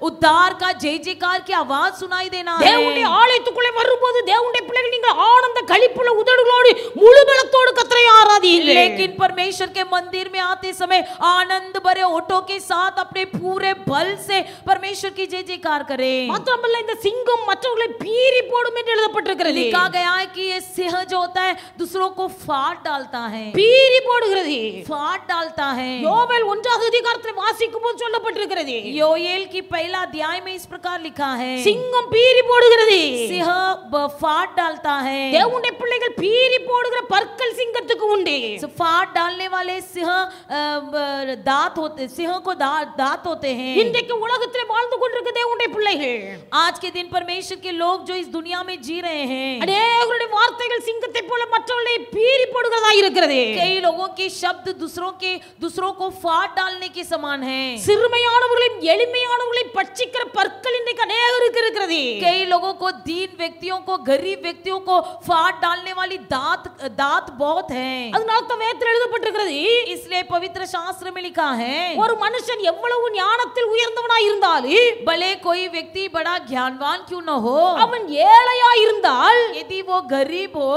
Speaker 2: उद्धार का जय जयकार की आवाज सुनाई देना है.
Speaker 1: தேவனுடைய ஆலயத்துக்குள்ளே வரும்போது தேவனுடைய பிள்ளைகள் நீங்கள் ஆனந்த களிப்புள்ள உதடுகளோடு முழு பலத்தோடு கர்த்தரை ஆராதியுங்கள்.
Speaker 2: लेकिन परमेश्वर के मंदिर में आते समय आनंद भरे ओठों के साथ अपने पूरे बल से परमेश्वर की जय जयकार करें.
Speaker 1: மாத்திரமல்ல இந்த சிங்கம் மற்றவர்களை பீறி போடும் என்று எழுதப்பட்டிருக்கிறது.
Speaker 2: लिखा गया है कि ये सिंह जो होता है दूसरों को फाड़ डालता है.
Speaker 1: பீறி போடுகிறது.
Speaker 2: फाड़ डालता है.
Speaker 1: யோவேல் 1வது அதிகாரத்தில் வாசிக்கும் போது சொல்லப்பட்டிருக்கிறது.
Speaker 2: योएल की पहला अध्याय में इस प्रकार लिखा है.
Speaker 1: சிங்கம் பீறி போடுகிறது.
Speaker 2: सिंह फाड़ डालता है.
Speaker 1: தேவனுடைய பிள்ளைகள் பீறி போடுகிற பற்கள் சிங்கத்துக்கு உண்டு.
Speaker 2: फाड़ डालने वाले सिंह दांत होते, सिंह को दांत होते हैं.
Speaker 1: இன்றைக்கு உலகத்திலே வாழ்ந்து கொண்டிருக்கிற தேவனுடைய பிள்ளைகள்
Speaker 2: आज के दिन परमेश्वर के लोग जो इस दुनिया में जी रहे हैं,
Speaker 1: அநேகருடைய வார்த்தைகள் சிங்கத்தை போல மற்றவர்களை பீறி போடுகிறதா இருக்கிறது.
Speaker 2: कई लोगों के शब्द दूसरों को फाड़ डालने के समान है.
Speaker 1: சிறுமையானவர்களையும் எளிமையானவர்களையும் பட்சிக்கிற பற்கள் இன்றைக்கு அநேகருக்கு இருக்கிறது.
Speaker 2: कई लोगों को, दीन व्यक्तियों को, गरीब व्यक्तियों को फाड़ डालने वाली दांत बहुत है.
Speaker 1: அதனால தான் வேதத்தில் எழுதப்பட்டிருக்கிறது.
Speaker 2: इसलिए पवित्र शास्त्र में लिखा है,
Speaker 1: ஒரு மனுஷன் எவ்வளவு ஞானத்தில் உயர்ந்தவனாய் இருந்தாலும்
Speaker 2: भले कोई व्यक्ति बड़ा ज्ञानवान क्यों न हो,
Speaker 1: அவன் ஏழையாய் இருந்தால்,
Speaker 2: यदि वो गरीब हो,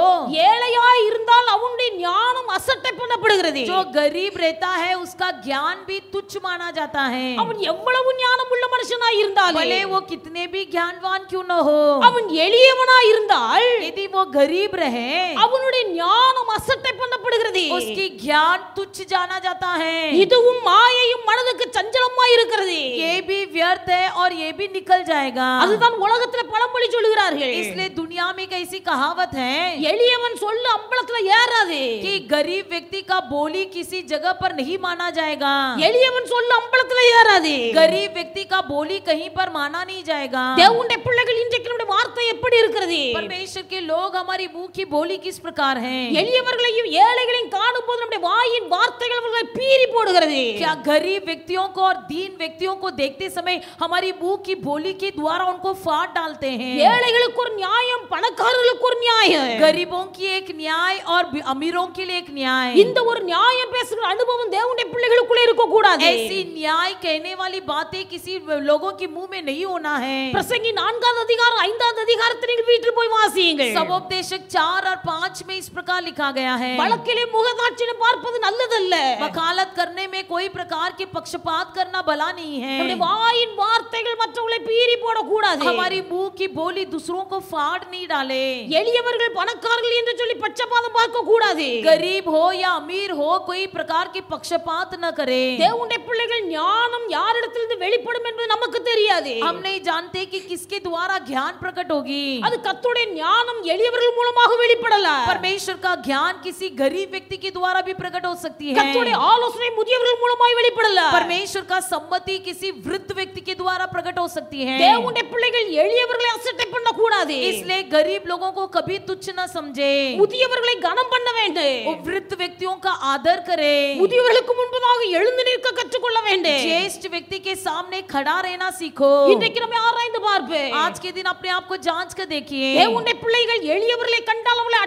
Speaker 1: ஏழையாய் இருந்தால் அவனுடைய ஞானம் அசட்டை பண்ணப்படுகிறது.
Speaker 2: जो गरीब रहता है उसका ज्ञान भी तुच्छ माना जाता है.
Speaker 1: அவன் எவ்வளவு ஞானம் உள்ள மனுஷனாய் இருந்தாலும்,
Speaker 2: भले वो कितने भी ज्ञानवान क्यों न हो,
Speaker 1: அவன் எளியவனாய் இருந்தால்,
Speaker 2: यदि वो गरीब रहे,
Speaker 1: அவனுடைய ஞானம் அசட்டை பண்ணப்படுகிறது.
Speaker 2: उसकी ज्ञान तुच्छ जाना जाता है.
Speaker 1: இதுவும் மாயையும் மனதுக்கு சஞ்சலமாய் இருக்கிறது.
Speaker 2: ये भी व्यर्थ है और ये भी निकल जाएगा.
Speaker 1: அதுதான் உலகத்துல பழமொழி சொல்லுகிறார்கள்.
Speaker 2: इसलिए दुनिया में एक ऐसी कहावत है
Speaker 1: எளியவன் சொல்லு அம்பலத்துல ஏறாது.
Speaker 2: कि गरीब व्यक्ति का बोली किसी जगह पर नहीं माना जाएगा.
Speaker 1: எளியவன் சொல்லு அம்பலத்துல ஏறாது.
Speaker 2: गरीब व्यक्ति का बोली कहीं पर माना नहीं जाएगा.
Speaker 1: தேவனுடைய பிள்ளைகள் இன்றைக்கு நம்முடைய வார்த்தை எப்படி இருக்கிறது?
Speaker 2: परमेश्वर के लोग हमारी मुंह की बोली किस प्रकार है?
Speaker 1: எளியவர்களையும் ஏழைகளையும் காணும்போது நம்முடைய வாயின் வார்த்தைகள் அவர்களை பீறி போடுகிறது.
Speaker 2: क्या गरीब व्यक्तियों को और दीन व्यक्तियों को देखते समय हमारी मुंह की बोली के द्वारा उनको फाड़ डालते हैं?
Speaker 1: ஏழைகளுக்கு ஒரு நியாயம், பணக்காரர்களுக்கு ஒரு நியாயம்.
Speaker 2: गरीबों की एक न्याय और अमीरों के लिए एक न्याय.
Speaker 1: இந்த ஒரு நியாயம் பேசுகிற அனுபவம் தேவனுடைய பிள்ளைகளுக்குள்ளே இருக்க கூடாது.
Speaker 2: ऐसी न्याय कहने वाली बातें किसी लोगों के मुंह में नहीं होना है.
Speaker 1: பிரசங்கி 4வது அதிகாரம் 5வது அதிகாரத்தை நீங்கள் வீட்டில் போய் வாசியுங்கள்.
Speaker 2: सबोपदेशक 4 और 5 में इस प्रकार लिखा गया है,
Speaker 1: வழக்கிலே முகதாட்சியம் பார்ப்பது நல்லதல்ல.
Speaker 2: वकालत करने में कोई प्रकार के पक्षपात करना भला नहीं है.
Speaker 1: நம்முடைய வாயின் வார்த்தைகள் மற்றவர்களை பீறி போட கூடாது.
Speaker 2: हमारी मुंह की बोली दूसरों को फाड़ नहीं डाले.
Speaker 1: எளியவர்கள் பணக்காரர்கள் என்று சொல்லி பட்சபாதம் பார்க்க கூடாது.
Speaker 2: गरीब हो या अमीर हो कोई प्रकार के पक्षपात न करे.
Speaker 1: தேவனுடைய பிள்ளைகள் ஞானம் யாரிடத்திலிருந்து வெளிப்படும் என்பது நமக்கு தெரியாது.
Speaker 2: हम नहीं जानते कि किसके द्वारा ज्ञान प्रकट होगी.
Speaker 1: அது கர்த்தருடைய ஞானம் எளியவர்கள் மூலமாக வெளிப்படலாம்.
Speaker 2: परमेश्वर का ज्ञान किसी गरीब व्यक्ति के द्वारा भी प्रकट हो सकती है.
Speaker 1: கர்த்தருடைய ஆலோசனை முதியவர்கள் மூலமாய் வெளிப்படலாம்.
Speaker 2: परमेश्वर का सम्मति किसी वृद्ध व्यक्ति के द्वारा प्रकट हो सकती है.
Speaker 1: தேவனுடைய பிள்ளைகள் எளியவர்களை அசட்டை பண்ண கூடாது.
Speaker 2: इसलिए गरीब लोगों को कभी तुच्छ न समझे.
Speaker 1: முதியவர்களை கனம் பண்ண வேண்டும்.
Speaker 2: वो वृद्ध व्यक्तियों का आदर करे.
Speaker 1: முதியவர்களுக்கு முன்பதாக எழுந்து நிற்க கற்றுக்கொள்ள வேண்டும்.
Speaker 2: ज्येष्ठ व्यक्ति के सामने खड़ा रहना सीखो.
Speaker 1: இன்றைக்கு நம்ம ஆராய்ந்து பார்ப்போம்.
Speaker 2: आज के दिन अपने आप को जांच कर देखिए.
Speaker 1: தேவனுடைய பிள்ளைகள் எளியவர்களை கண்டால் அவளை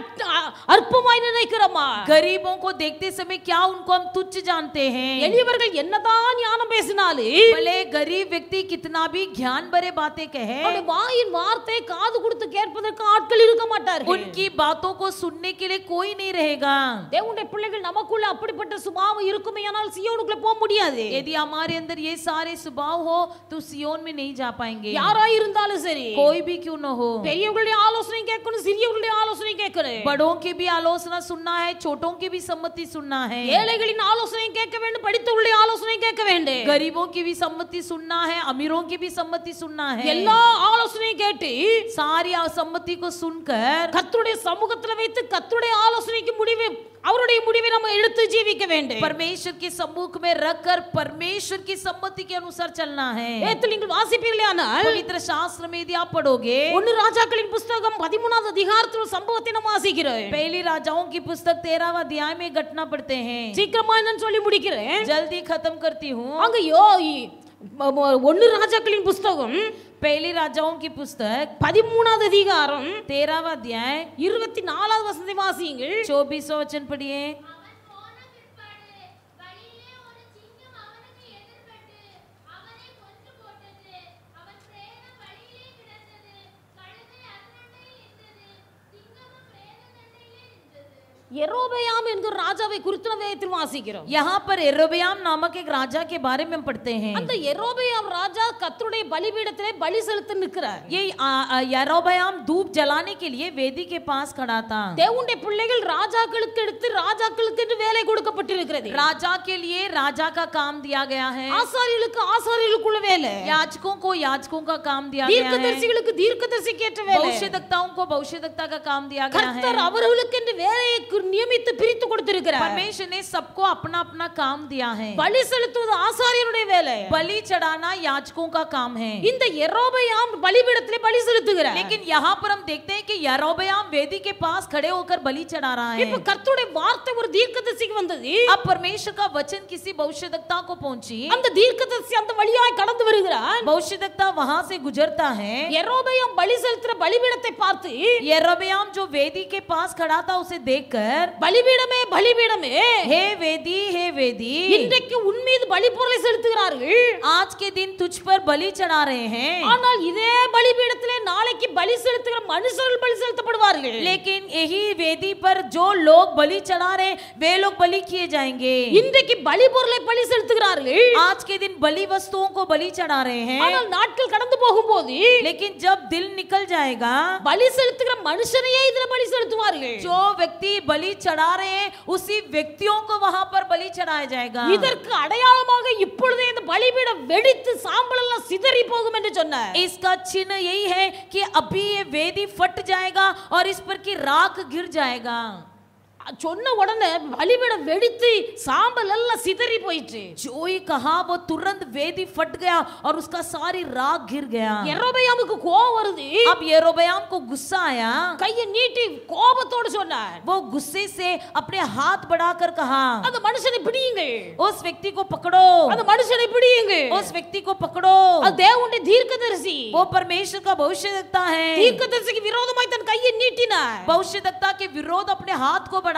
Speaker 1: அற்பமாய் நினைக்கிறோமா?
Speaker 2: गरीबों को देखते समय क्या उनको हम तुच्छ जानते हैं?
Speaker 1: எளியவர்கள் என்னதான் ஞானம் பேசினாலும்
Speaker 2: भले गरीब व्यक्ति कितना भी ज्ञान भरे बातें कहे,
Speaker 1: அவருடைய வாயின் வார்த்தை காது கொடுத்து கேட்பதற்கு ஆட்கள் இருக்க மாட்டார்கள்.
Speaker 2: उनकी बातों को सुनने के लिए कोई नहीं रहेगा.
Speaker 1: தேவனுடைய பிள்ளைகள் நமக்குள்ள அப்படிப்பட்ட சுபாவம் இருக்குமேயானால் சியோனுக்குள்ள போக முடியாது.
Speaker 2: यदि हमारे अंदर ये सारे स्वभाव हो तो सियोन में नहीं जा पाएंगे.
Speaker 1: யாராய் இருந்தாலும் சரி,
Speaker 2: कोई भी क्यों न हो.
Speaker 1: பெரியவர்களுடைய ஆலோசனை கேட்கணும், சிறியவர்களுடைய ஆலோசனை கேட்கணும்.
Speaker 2: बड़ों की भी आलोचना सुनना है, छोटों की भी सम्मति सुनना है.
Speaker 1: ஏழைகளின் ஆலோசனை கேட்க வேண்டும், படித்தவர்களுடைய ஆலோசனை கேட்க வேண்டும்.
Speaker 2: गरीबों की भी सम्मति सुनना है, अमीरों की भी सम्मति सुनना है.
Speaker 1: எல்லா ஆலோசனையும் கேட்டு
Speaker 2: सारी सम्मति को सुनकर
Speaker 1: கர்த்தருடைய சமூகத்துல வைத்து கர்த்தருடைய ஆலோசனைக்கு முடிவு, அவருடைய முடிவை நம்ம எடுத்து ஜீவிக்க வேண்டும்.
Speaker 2: परमेश्वर के सम्मुख में रखकर परमेश्वर की सम्मति के अनुसार चलना है.
Speaker 1: வேதத்தில் நீங்கள் வாசிப்பீர்களானால்
Speaker 2: पवित्र शास्त्र में यदि आप पढ़ोगे,
Speaker 1: 1 ராஜாக்களின் புத்தகம் 13வது அதிகாரத்தில் ஒரு சம்பவத்தை நம்ம வாசிக்கிறோம்.
Speaker 2: पहली राजाओं की पुस्तक 13वां अध्याय में घटना पढ़ते हैं.
Speaker 1: சீக்கிரமா நான் சொல்லி முடிக்கிறேன்,
Speaker 2: जल्दी खत्म करती हूँ.
Speaker 1: அங்க 1 ராஜாக்களின் புத்தகம்
Speaker 2: पहली राजाओं की पुस्तक
Speaker 1: 13வது அதிகாரம்
Speaker 2: 13वां अध्याय
Speaker 1: 24வது வசனத்தை வாசியுங்கள்.
Speaker 2: 24वां वचन पढ़िए.
Speaker 1: யெரொபெயாம் என்கிற ராஜாவை குறித்து நம்ம வேதத்தில் வாசிக்கிறோம்.
Speaker 2: यहाँ पर यरोबयाम नामक एक राजा के बारे में हम पढ़ते हैं.
Speaker 1: அந்த யெரொபெயாம் ராஜா கர்த்தருடைய பலிபீடத்திலே பலி செலுத்த நிற்கிறார்.
Speaker 2: ये यरोबयाम धूप जलाने के लिए वेदी के पास खड़ा था.
Speaker 1: தேவனுடைய பிள்ளைகள் ராஜாக்களுக்கு எடுத்து ராஜாக்களுக்கு என்று வேலை கொடுக்கப்பட்டிருக்கிறது.
Speaker 2: राजा के लिए राजा का काम दिया गया है.
Speaker 1: ஆசாரியர்களுக்கு ஆசாரியர்களுக்குள்ள வேலை,
Speaker 2: याजकों को याजकों का काम दिया गया है.
Speaker 1: தீர்க்கதரிசிகளுக்கு தீர்க்கதரிசிக்கு ஏற்ற வேலை,
Speaker 2: भविष्यद्वक्ताओं को भविष्यद्वक्ता का काम दिया गया है.
Speaker 1: கர்த்தர் அவர்களுக்கு என்று வேலையை நியமித்து பிரித்து கொடுத்திருக்கிறார்.
Speaker 2: परमेश्वर ने सबको अपना अपना काम दिया है.
Speaker 1: பலி செலுத்துவது ஆசாரியருடைய வேலை,
Speaker 2: बलि चढ़ाना याजकों का काम है.
Speaker 1: இந்த யெரொபெயாம் பலிபீடத்திலே பலி செலுத்துகிறார்.
Speaker 2: लेकिन यहाँ पर हम देखते हैं कि यरोबयाम वेदी के पास खड़े होकर बलि चढ़ा रहा है.
Speaker 1: இப்ப கர்த்தருடைய வார்த்தை ஒரு தீர்க்கதரிசிக்கு வந்தது.
Speaker 2: अब परमेश्वर का वचन किसी भविष्यद्वक्ता को पहुंची.
Speaker 1: அந்த தீர்க்கதரிசி அந்த வழியாய் கடந்து வருகிறார்.
Speaker 2: भविष्यद्वक्ता वहां से गुजरता है.
Speaker 1: யெரொபெயாம் பலி செலுத்துற பலிபீடத்தை பார்த்து,
Speaker 2: यरोबयाम जो वेदी के पास खड़ा था उसे देखकर,
Speaker 1: பலிபீடமே பலிபீடமே,
Speaker 2: हे वेदी हे वेदी,
Speaker 1: இன்றைக்கு உன் மீது பலி பொருளை செலுத்துகிறார்கள்,
Speaker 2: आज के दिन तुझ पर बलि चढ़ा रहे हैं.
Speaker 1: ஆனால் இதே பலிபீடத்திலே நாளைக்கு பலி செலுத்துகிற மனுஷர்கள் பலி செலுத்தப்படுவார்கள்.
Speaker 2: लेकिन यही वेदी पर जो लोग बलि चढ़ा रहे हैं वे लोग बलि किए जाएंगे.
Speaker 1: இன்றைக்கு பலி பொருளை பலி செலுத்துகிறார்கள்,
Speaker 2: आज के दिन बलि वस्तुओं को बलि चढ़ा रहे हैं.
Speaker 1: ஆனால் நாட்கள் கடந்து போகும்போது
Speaker 2: लेकिन जब दिल निकल जाएगा,
Speaker 1: பலி செலுத்துகிற மனுஷனையே இதுல பலி செலுத்துவார்கள்.
Speaker 2: जो व्यक्ति बलि चढ़ा रहे हैं उसी व्यक्तियों को वहां पर बलि चढ़ाया जाएगा.
Speaker 1: இதற்கு அடையாளமாக இப்பொழுதே இந்த பலிபீடம் வெடித்து சாம்பல் எல்லாம் சிதறி போகும் என்று சொன்னார்.
Speaker 2: इसका चिन्ह यही है कि अभी ये वेदी फट जाएगा और इस पर की राख गिर जाएगा.
Speaker 1: சொன்ன உடனே பலிபீடம் வெடித்து சாம்பல் எல்லாம் சிதறி போயிடுச்சு.
Speaker 2: जो ही कहा वो तुरंत वेदी फट गया और उसका सारी राख गिर गया.
Speaker 1: யெரொபெயாமுக்கு கோபம் வருது.
Speaker 2: अब यरोबयाम को गुस्सा आया.
Speaker 1: கையை நீட்டி கோபத்தோடு சொன்னார்,
Speaker 2: वो गुस्से से अपने हाथ बढ़ाकर कहा,
Speaker 1: அந்த மனுஷனை பிடியுங்கள்,
Speaker 2: उस व्यक्ति को पकड़ो,
Speaker 1: அந்த மனுஷனை பிடியுங்கள்.
Speaker 2: उस व्यक्ति को पकड़ो.
Speaker 1: அது தேவனுடைய தீர்க்கதரிசி.
Speaker 2: वो परमेश्वर का भविष्यद्वक्ता है.
Speaker 1: தீர்க்கதரிசிக்கு விரோதமாய் தன் கையை நீட்டினார்.
Speaker 2: भविष्यद्वक्ता के विरोध अपने हाथ को बढ़ाया.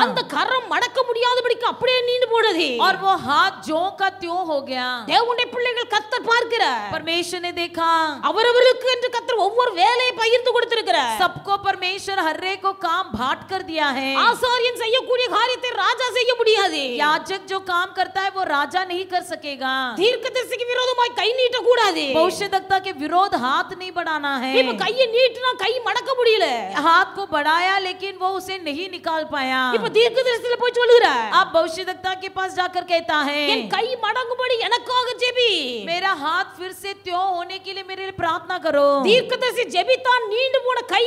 Speaker 1: அந்த கரம் மடக்க முடியாதபடிக்கு அப்படியே நீண்டு போனது.
Speaker 2: और वो हाथ ज्यों का त्यों हो गया.
Speaker 1: தேவனுடைய பிள்ளைகள் கர்த்தர் பார்க்கிறார்.
Speaker 2: परमेश्वर ने देखा,
Speaker 1: அவரவருக்கு என்று கர்த்தர் ஒவ்வொரு வேலையை பகிர்ந்து கொடுத்திருக்கிறார்.
Speaker 2: सबको परमेश्वर हर एक को काम बांट कर दिया है.
Speaker 1: ஆசாரியன் செய்யக்கூடிய காரியத்தை ராஜா செய்ய முடியாது.
Speaker 2: याजक जो काम करता है वो राजा नहीं कर सकेगा.
Speaker 1: தீர்க்கதரிசிக்கு விரோதமாய் கை நீட்ட கூடாது.
Speaker 2: भविष्यद्वक्ता के विरोध हाथ नहीं बढ़ाना है.
Speaker 1: இப்ப கையை நீட்டினா கை மடக்க முடியல.
Speaker 2: हाथ को बढ़ाया लेकिन वो उसे नहीं निकाल पाया.
Speaker 1: இப்ப தீர்க்கதரிசில போய் சொல்லுகிறார்,
Speaker 2: अब भविष्यद्वक्ता के पास जाकर कहता है,
Speaker 1: என் கை மடங்கும்படி எனக்காக ஜெபி.
Speaker 2: मेरा हाथ फिर से त्यों होने के लिए मेरे लिए प्रार्थना करो.
Speaker 1: தீர்க்கதரிசி ஜெபித்தான், நீண்டு போன கை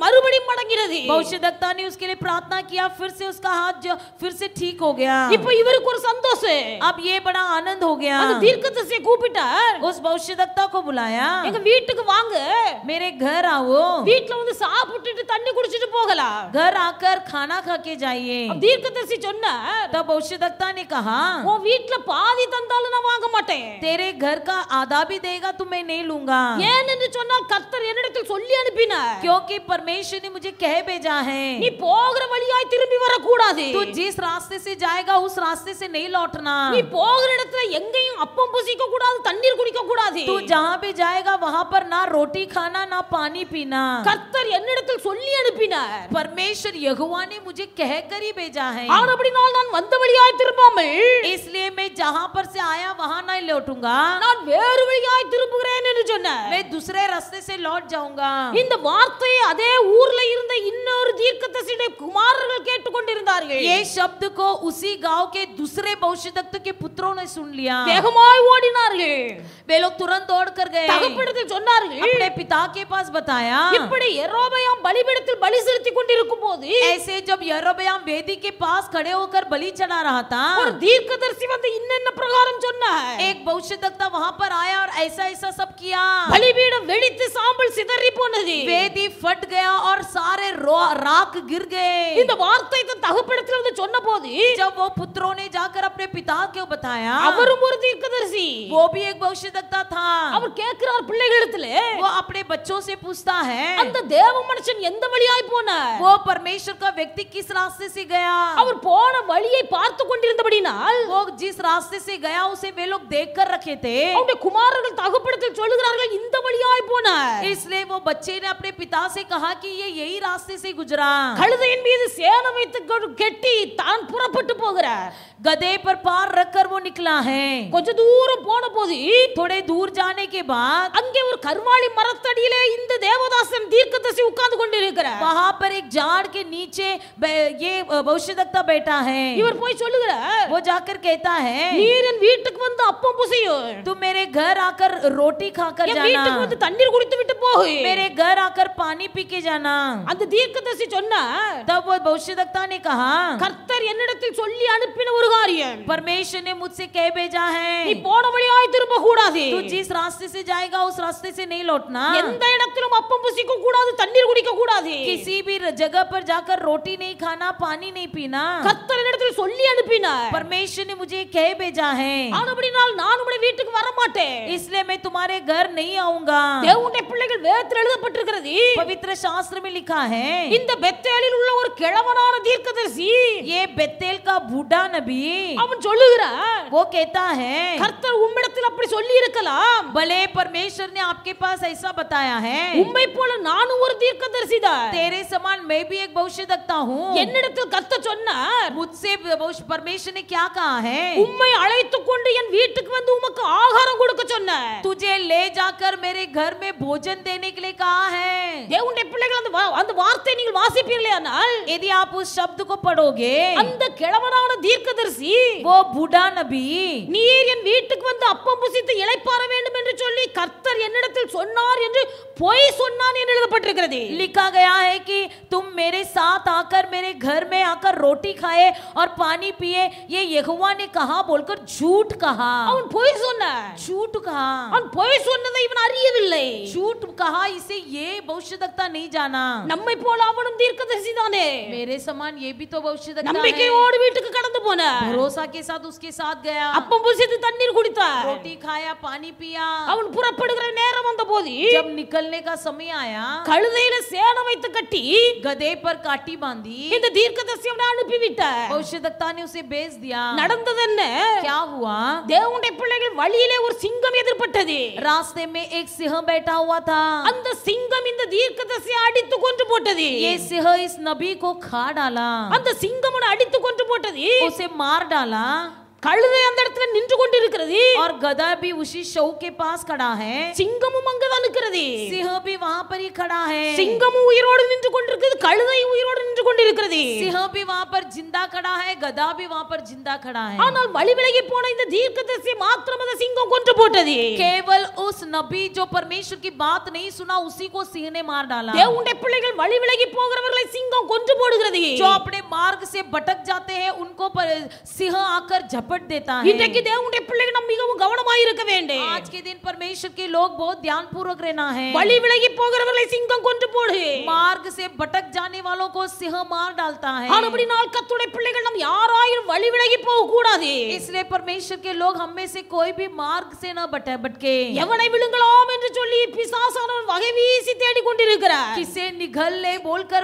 Speaker 1: மறுபடியும் மடங்கிறது.
Speaker 2: भविष्यद्वक्ता ने उसके लिए प्रार्थना किया, फिर से उसका हाथ जो फिर से ठीक हो गया.
Speaker 1: இப்ப இவருக்கு ஒரு சந்தோஷம்.
Speaker 2: अब ये बड़ा आनंद हो गया.
Speaker 1: அந்த தீர்க்கதரிசியை கூப்பிட்டார்,
Speaker 2: उस भविष्यद्वक्ता को बुलाया,
Speaker 1: எங்க வீட்டுக்கு வாங்க.
Speaker 2: मेरे घर आओ.
Speaker 1: வீட்ல வந்து சாப்பிட்டுட்டு தண்ணி குடிச்சிட்டு போகல. போகலாம்.
Speaker 2: घर आकर खाना खा के जाइए.
Speaker 1: தீர்க்கதரிசி சொன்னார்,
Speaker 2: तब भविष्यद्वक्ता ने कहा,
Speaker 1: உன் வீட்ல பாதி தந்தாலும் நான் வாங்க மாட்டேன்.
Speaker 2: तेरे घर का आधा भी देगा तो मैं नहीं लूंगा.
Speaker 1: ஏன் என்று சொன்னால் கர்த்தர் என்னிடத்தில் சொல்லி அனுப்பினார்,
Speaker 2: क्योंकि परमेश्वर ने मुझे कह भेजा है,
Speaker 1: நீ போகிற வழியாய் திரும்பி வரக்கூடாது.
Speaker 2: तू जिस रास्ते से जाएगा उस रास्ते से नहीं लौटना.
Speaker 1: நீ போகிற இடத்துல எங்கேயும் அப்பம் புசிக்க கூடாது, தண்ணீர் குடிக்க கூடாது.
Speaker 2: तू जहाँ भी जाएगा वहाँ पर ना रोटी खाना ना पानी पीना.
Speaker 1: கர்த்தர் என்னிடத்தில் சொல்லி அனுப்பினார்.
Speaker 2: परमेश्वर यहोवा ने मुझे कहकर ही भेजा है.
Speaker 1: ஆனபடினால் நான் வந்த வழியாய் திரும்பாமல்
Speaker 2: इसलिए मैं जहाँ पर से आया वहाँ नहीं लौटूंगा,
Speaker 1: நான் வேறு வழியாய் திரும்புகிறேன் என்று சொன்னார்.
Speaker 2: मैं दूसरे रास्ते से लौट जाऊंगा.
Speaker 1: இந்த வார்த்தையை அதே ஊர்ல இருந்த இன்னொரு தீர்க்கதரிசியுடைய குமாரர்கள் கேட்டுக்கொண்டிருந்தார்கள்.
Speaker 2: ये शब्द को उसी गांव के दूसरे भविष्यद्वक्ता के पुत्रों ने सुन लिया.
Speaker 1: வேகமாய் ஓடினார்கள்.
Speaker 2: वे लोग तुरंत दौड़ कर गए,
Speaker 1: தகப்பனிடத்தில் சொன்னார்கள்,
Speaker 2: अपने पिता के पास बताया.
Speaker 1: இப்படி யெரொபெயாம் பலிபீடத்தில் பலி செலுத்திக் கொண்டிருக்கும் போது
Speaker 2: ऐसे जब यरोबयाम वेदी के पास खड़े होकर बलि चढ़ा रहा था,
Speaker 1: ஒரு தீர்க்கதரிசி வந்து இன்னென்ன பிரகாரம் சொன்னார்.
Speaker 2: एक भविष्यद्वक्ता वहां पर आया और ऐसा ऐसा सब किया.
Speaker 1: பலிபீடம் வெடித்து சாம்பல் சிதறி போனது.
Speaker 2: वेदी फट गया और सारे राख गिर गए.
Speaker 1: இந்த வார்த்தை தன் தகப்பனிடத்தில் வந்து சொன்னபோது
Speaker 2: जब वो पुत्रों ने जाकर अपने पिता को बताया,
Speaker 1: அவரும் ஒரு தீர்க்கதரிசி.
Speaker 2: वो भी एक भविष्यद्वक्ता था.
Speaker 1: அவர் கேட்கிறார் பிள்ளைகளிடத்தில்,
Speaker 2: वो अपने बच्चों से पूछता है,
Speaker 1: அந்த தேவ மனுஷன் எந்த வழியாய் போனார்?
Speaker 2: वो परमेश्वर का व्यक्ति किस रास्ते से गया?
Speaker 1: அவர் போன வழியை பார்த்து கொண்டிருந்தபடினால்
Speaker 2: वो जिस रास्ते से गया उसे वे लोग देख कर रखे थे.
Speaker 1: அவருடைய குமாரர்கள் தகப்பனிடத்தில் சொல்லுகிறார்கள், இந்த வழியாய் போனார்.
Speaker 2: इसलिए वो बच्चे ने अपने पिता से कहा कि ये यही रास्ते से गुजरा.
Speaker 1: கழுதையின் மீது சேணம் வைத்து கட்டி தான் புறப்பட்டு போகிறார்.
Speaker 2: गधे पर पार रखकर वो निकला है.
Speaker 1: கொஞ்ச தூரம் போன போது
Speaker 2: थोड़े दूर जाने के बाद
Speaker 1: அங்கே ஒரு கர்வாலி மரத்தடியிலே இந்த தேவதாசன் தீர்க்கதரிசி உட்கார்ந்து கொண்டிருக்கிறார்.
Speaker 2: वहां पर एक झाड़ के नीचे ये भविष्यद्वक्ता बैठा है.
Speaker 1: இவர் போய் சொல்லுகிறார்,
Speaker 2: वो जाकर कहता है,
Speaker 1: நீர் என் வீட்டுக்கு வந்து அப்பம் புசியும்,
Speaker 2: तुम मेरे घर आकर रोटी खाकर
Speaker 1: என் வீட்டுக்கு
Speaker 2: जाना,
Speaker 1: வந்து தண்ணீர் குடித்து விட்டு போகு.
Speaker 2: मेरे घर आकर पानी पी के जाना.
Speaker 1: அந்த தீர்க்கதரிசி சொன்னார்,
Speaker 2: तब वो भविष्यद्वक्ता ने कहा,
Speaker 1: கர்த்தர் என்னிடத்தில் சொல்லி அனுப்பின ஒரு காரியம்,
Speaker 2: परमेश्वर ने मुझसे कह भेजा
Speaker 1: நீ
Speaker 2: है,
Speaker 1: போன வழியாய் திரும்ப கூடாது.
Speaker 2: तू जिस रास्ते से जाएगा उस रास्ते से नहीं लौटना.
Speaker 1: எந்த இடத்திலும் அப்பம் புசிக்க கூடாது, தண்ணீர் குடிக்க கூடாது.
Speaker 2: किसी भी जगह पर जाकर रोटी नहीं खाना, पानी नहीं पीना.
Speaker 1: கர்த்தர் என்னிடத்தில் சொல்லி அனுப்பினார்.
Speaker 2: परमेश्वर ने मुझे कह भेजा है,
Speaker 1: ஆனபடினால் நான் உம்முடைய வீட்டுக்கு வர மாட்டேன்.
Speaker 2: इसलिए मैं तुम्हारे घर नहीं आऊंगा.
Speaker 1: தேவனுடைய பிள்ளைகள் வேதத்தில் எழுதப்பட்டிருக்கிறது,
Speaker 2: पवित्र शास्त्र में लिखा है,
Speaker 1: இந்த பெத்தேலில் உள்ள ஒரு கிழவனான தீர்க்கதரிசி
Speaker 2: ये बेतेल का बूढ़ा नबी,
Speaker 1: அவன் சொல்லுகிறான்,
Speaker 2: वो कहता है,
Speaker 1: கர்த்தர் உம்மிடத்தில் அப்படி சொல்லி இருக்கலாம்,
Speaker 2: भले परमेश्वर ने आपके पास ऐसा बताया है,
Speaker 1: உம்மை போல நானும் ஒரு தீர்க்கதரிசி தான்.
Speaker 2: तेरे समान मैं भी एक भविष्यद्वक्ता हूँ.
Speaker 1: என்னிடத்தில் கர்த்தர் சொன்னார்,
Speaker 2: मुझसे परमेश्वर ने क्या कहा है,
Speaker 1: உம்மை அழைத்துக் கொண்டு என் வீட்டுக்கு வந்து உமக்கு ஆகாரம் கொடுக்க சொன்னார்.
Speaker 2: तुझे ले जाकर मेरे घर में भोजन देने के लिए कहा है.
Speaker 1: தேவனுடைய பிள்ளைகள் அந்த வார்த்தையை நீங்கள் வாசிப்பீர்களேயானால்,
Speaker 2: यदि आप उस शब्द को पढ़ोगे,
Speaker 1: அந்த கிழவனான தீர்க்கதரிசி
Speaker 2: वो बूढ़ा नबी,
Speaker 1: நீர் என் வீட்டுக்கு வந்து அப்பம் புசித்து இளைப்பாற வேண்டும் என்று சொல்லி கர்த்தர் என்னிடத்தில் சொன்னார் என்று பொய் சொன்னான் என்று எழுதப்பட்டிருக்கிறது.
Speaker 2: लिखा गया है कि तुम मेरे साथ आकर मेरे घर में आकर रोटी खाए और पानी पिए, ये यहोवा ने कहा बोलकर झूठ कहा.
Speaker 1: அவன் பொய் சொன்னான்.
Speaker 2: झूठ कहा,
Speaker 1: அவன் பொய் சொன்னதை இவன் அறியவில்லை.
Speaker 2: झूठ कहा, इसे ये भविष्यद्वक्ता नहीं जाना.
Speaker 1: நம்மை போல அவனும் தீர்க்கதரிசி தானே.
Speaker 2: मेरे समान ये भी तो भविष्यद्वक्ता है.
Speaker 1: நம்பிக்கையோடு வீட்டுக்கு கடந்து போனான்.
Speaker 2: भरोसा के साथ उसके साथ गया,
Speaker 1: அப்பம் புசித்து தண்ணீர் குடித்தான்.
Speaker 2: रोटी खाया, पानी पिया.
Speaker 1: அவன் புறப்படுகிற நேரம் வந்தபோது
Speaker 2: जब निकलने का समय आया,
Speaker 1: கழுதையில சேணம் வைத்து கட்டி
Speaker 2: गधे पर काटी बांधी,
Speaker 1: இந்த தீர்க்கதரிசி அவனை அனுப்பி விட்டார்.
Speaker 2: भविष्यद्वक्ता ने उसे भेज दिया.
Speaker 1: நடந்தது என்ன?
Speaker 2: क्या हुआ?
Speaker 1: தேவனுடைய பிள்ளைகள் வழியிலே ஒரு சிங்கம் எதிர்பட்டது.
Speaker 2: रास्ते में एक सिंह बैठा हुआ था.
Speaker 1: அந்த சிங்கம் இந்த தீர்க்கதரிசியை அடித்து கொன்று போட்டது.
Speaker 2: ये सिंह इस नबी को खा डाला,
Speaker 1: அந்த சிங்கம் அவனை அடித்து கொன்று போட்டது.
Speaker 2: उसे मार डाला.
Speaker 1: கழுதை அந்த இடத்துல நின்று கொண்டிருக்கிறது.
Speaker 2: और गधा भी उसी शव के पास खड़ा है.
Speaker 1: சிங்கமும் அங்கதான் நிற்கிறது.
Speaker 2: सिंह भी वहां पर ही खड़ा है.
Speaker 1: சிங்கமும் உயிரோடு நின்று கொண்டிருக்கிறது, கழுதை உயிரோடு நின்று கொண்டிருக்கிறது. கொண்டிருக்கிறது.
Speaker 2: सिंह भी वहां पर जिंदा खड़ा है, गधा भी वहां पर जिंदा खड़ा है.
Speaker 1: ஆனால் வழி விலகி போன இந்த தீர்க்கதரிசி மாத்திரம் அந்த சிங்கம் கொன்று போட்டது.
Speaker 2: केवल उस नबी जो परमेश्वर की बात नहीं सुना उसी को सिंह ने मार डाला.
Speaker 1: தேவனுடைய பிள்ளைகள் வழி விலகி போகிறவர்களை சிங்கம் கொன்று போடுகிறது.
Speaker 2: जो अपने मार्ग से भटक जाते हैं उनको सिंह आकर झपट देता है.
Speaker 1: இன்றைக்கு தேவனுடைய பிள்ளைகள் நாம் மிகவும் கவனமாய் இருக்க வேண்டும்.
Speaker 2: आज के दिन परमेश्वर के लोग बहुत ध्यानपूर्वक रहना है.
Speaker 1: வழி விலகி போகிறவர்களை சிங்கம் கொன்று போடு.
Speaker 2: मार्ग से भटक जाने वालों को सिंह मार डालता है.
Speaker 1: ஆனபடியால் கர்த்தருடைய பிள்ளைகள் நாம் யாராயிரும் வழி விலகி போக கூடாது.
Speaker 2: इसलिए परमेश्वर के लोग हम में से कोई भी मार्ग से न भटके.
Speaker 1: எவனை விழுங்கலாம் என்று சொல்லி பிசாசானவன் வகை வீசி தேடிக் கொண்டிருக்கிறார்.
Speaker 2: किसे निगल ले बोलकर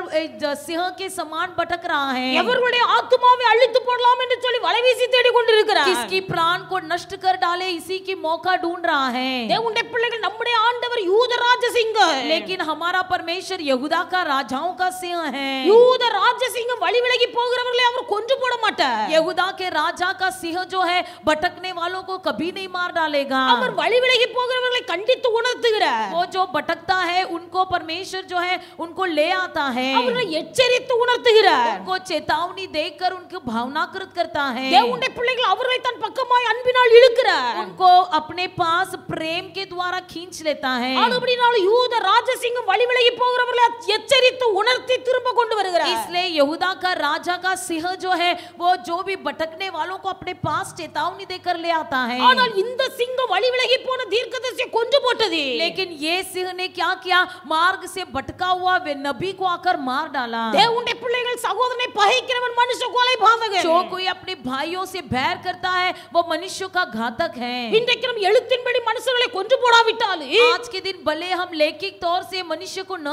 Speaker 2: सिंह के समान भटक रहा है.
Speaker 1: எவர்களுடைய ஆத்துமாவை அழித்து போடலாம் என்று சொல்லி வலை வீசி தேடிக் கொண்டிருக்கிறார்.
Speaker 2: किसकी प्राण को नष्ट कर डाले इसी की मौका ढूंढ रहा है.
Speaker 1: தேவனுடைய பிள்ளைகள் நம்முடைய ஆண்டவர் யூத ராஜ சிங்கம்.
Speaker 2: लेकिन हमारा परमेश्वर यहूदा का राजाओं का सिंह है.
Speaker 1: யூத ராஜ சிங்கம் வழி விலகி போகிறவர்களை அவர் கொன்று போட மாட்டார்.
Speaker 2: यहूदा के राजा का सिंह जो है भटकने वालों को कभी नहीं मार डालेगा.
Speaker 1: அவர் வழி விலகி போகிறவர்களை கண்டித்து உணர்த்துகிறார்.
Speaker 2: वो जो भटकता है उनको परमेश्वर जो है उनको ले आता है.
Speaker 1: அவரை எச்சரித்து உணர்த்துகிறார்.
Speaker 2: उनको चेतावनी देकर उनको भावनाकृत करता है.
Speaker 1: தேவனுடைய பிள்ளைகள் அவரை தன் பக்கமாய் அன்பினால் இழுக்கிறார்.
Speaker 2: उनको अपने पास प्रेम के द्वारा खींच लेता है.
Speaker 1: ஆனபடியால் யூத ராஜ சிங்கம் வழி விலகி போகிறவர்களை எச்சரித்து உணர்த்தி திரும்ப கொண்டு வருகிறார்.
Speaker 2: इसलिए यहूदा का राजा का सिंह जो है वो जो भी भटकने वालों को अपने पास चेतावनी देकर ले आता है.
Speaker 1: ஆனால் இந்த சிங்கம் வழி விலகி போன தீர்க்கதரிசியை கொன்று போட்டது.
Speaker 2: लेकिन ये सिंह ने क्या किया, मार्ग से भटका हुआ वे नबी को आकर मार डाला.
Speaker 1: தேவனுடைய பிள்ளைகள் சகோதரனை பகைக்கிறவன் மனுஷ கொலை பாதகன்.
Speaker 2: जो कोई अपने भाइयों से बैर करता है वो मनुष्य का घातक है.
Speaker 1: இன்றைக்கு நாம் எழுத்தின்படி மனுஷர்களை கொன்று போடாவிட்டால்
Speaker 2: आज के दिन भले हम लैंगिक तौर से मनुष्य को न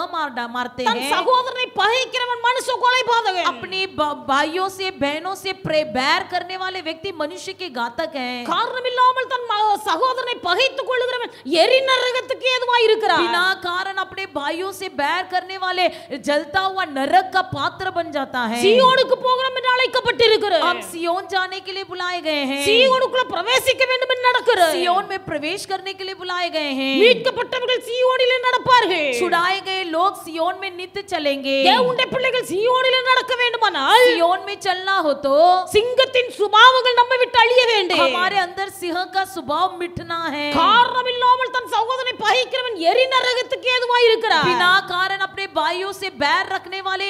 Speaker 2: मारते
Speaker 1: தன்
Speaker 2: हैं,
Speaker 1: சகோதரனை பகைக்கிறவன் மனுஷ கொலை பாதகன்.
Speaker 2: अपने भाइयों से बहनों से बैर करने वाले व्यक्ति मनुष्य के घातक हैं.
Speaker 1: காரணமில்லாமல் தன் சகோதரனை பகைத்துக் கொள்ளுகிறவன் எரி நரகத்துக்கு ஏதுவாய் இருக்கிறான்.
Speaker 2: बिना कारण अपने भाइयों से बैर करने वाले जलता हुआ नरक का पात्र बन जाता है.
Speaker 1: சீயோனுக்கு போகிறோம் என்று அழைக்கப்பட்டிருக்கிறோம்.
Speaker 2: हम सियोन जाने के लिए बुलाए गए हैं.
Speaker 1: சீயோனுக்குள்ள பிரவேசிக்க வேண்டும் என்று நடக்கிறது.
Speaker 2: सियोन में प्रवेश करने के लिए बुलाए गए हैं.
Speaker 1: மீட்கப்பட்டவர்கள் சீயோனிலே நடப்பார்கள்.
Speaker 2: छुड़ाए गए लोग सियोन में नित्य चलेंगे.
Speaker 1: தேவனுடைய பிள்ளைகள் சீயோனிலே நடக்க வேண்டுமானால்
Speaker 2: सियोन में चलना हो तो
Speaker 1: சிங்கத்தின் சுபாவங்கள் நம்மை விட்டு அழிய வேண்டும்.
Speaker 2: हमारे अंदर सिंह का स्वभाव मिटना है.
Speaker 1: காரணமில்லாமல் தன் சகோதரனை பகைக்கிறவன் எரி நரகத்துக்கு ஏதுவாய் இருக்கிறான்.
Speaker 2: बिना कारण अपने भाइयों से बैर रखने वाले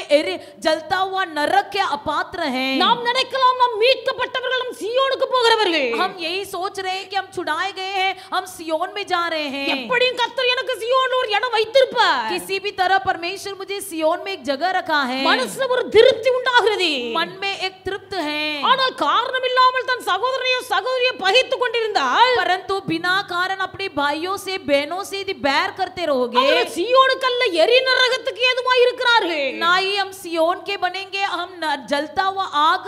Speaker 2: जलता हुआ नरक के अपात्र हैं.
Speaker 1: நாம் நினைக்கலாம் நாம் மீட்கப்பட்டவர்கள் நாம் சீயோனுக்கு போகிறவர்கள்.
Speaker 2: हम यही सोच रहे हैं कि हम छुड़ाए गए हैं, हम सियोन में जा रहे हैं.
Speaker 1: எப்படியும் கர்த்தர் எனக்கு சீயோன்ல ஒரு இடம் வைத்திருப்பார்.
Speaker 2: किसी भी तरह परमेश्वर मुझे सियोन में एक जगह रखा है.
Speaker 1: மனசுல ஒரு திருப்தி உண்டாகிறது.
Speaker 2: मन में एक तृप्त है.
Speaker 1: ஆனால் காரணமில்லாமல் தன் சகோதரனையோ சகோதரியோ பகைத்துக் கொண்டிருந்தால்
Speaker 2: परंतु बिना कारण अपने भाइयों से बहनों से यदि बैर करते रहोगे,
Speaker 1: அவர்கள் சீயோனுக்கல்ல எரி நரகத்துக்கு ஏதுவாய் இருக்கிறார்கள்.
Speaker 2: ना ही हम सियोन के बनेंगे, हम जलता हुआ आग